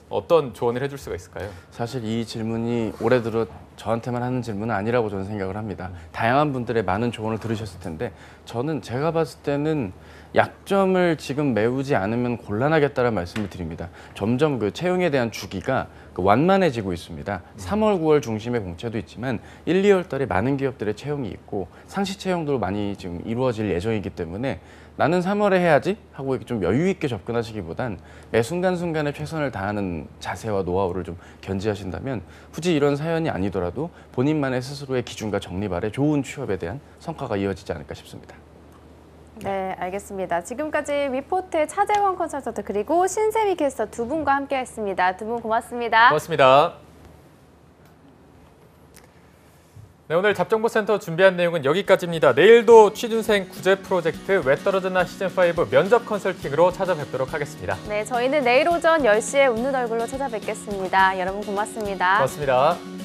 어떤 조언을 해줄 수가 있을까요? 사실 이 질문이 올해 들어 저한테만 하는 질문은 아니라고 저는 생각을 합니다. 다양한 분들의 많은 조언을 들으셨을 텐데, 저는 제가 봤을 때는 약점을 지금 메우지 않으면 곤란하겠다는 말씀을 드립니다. 점점 그 채용에 대한 주기가 완만해지고 있습니다. 3월, 9월 중심의 공채도 있지만 1, 2월 달에 많은 기업들의 채용이 있고 상시 채용도 많이 지금 이루어질 예정이기 때문에 나는 3월에 해야지 하고 이렇게 좀 여유 있게 접근하시기보단 매 순간순간에 최선을 다하는 자세와 노하우를 좀 견지하신다면 굳이 이런 사연이 아니더라도 본인만의 스스로의 기준과 정립 아래 좋은 취업에 대한 성과가 이어지지 않을까 싶습니다. 네, 알겠습니다. 지금까지 위포트의 차재원 컨설턴트 그리고 신세미 캐스터 두 분과 함께했습니다. 두 분 고맙습니다. 고맙습니다. 네, 오늘 잡정보센터 준비한 내용은 여기까지입니다. 내일도 취준생 구제 프로젝트 왜 떨어졌나 시즌5 면접 컨설팅으로 찾아뵙도록 하겠습니다. 네, 저희는 내일 오전 10시에 웃는 얼굴로 찾아뵙겠습니다. 여러분 고맙습니다. 고맙습니다.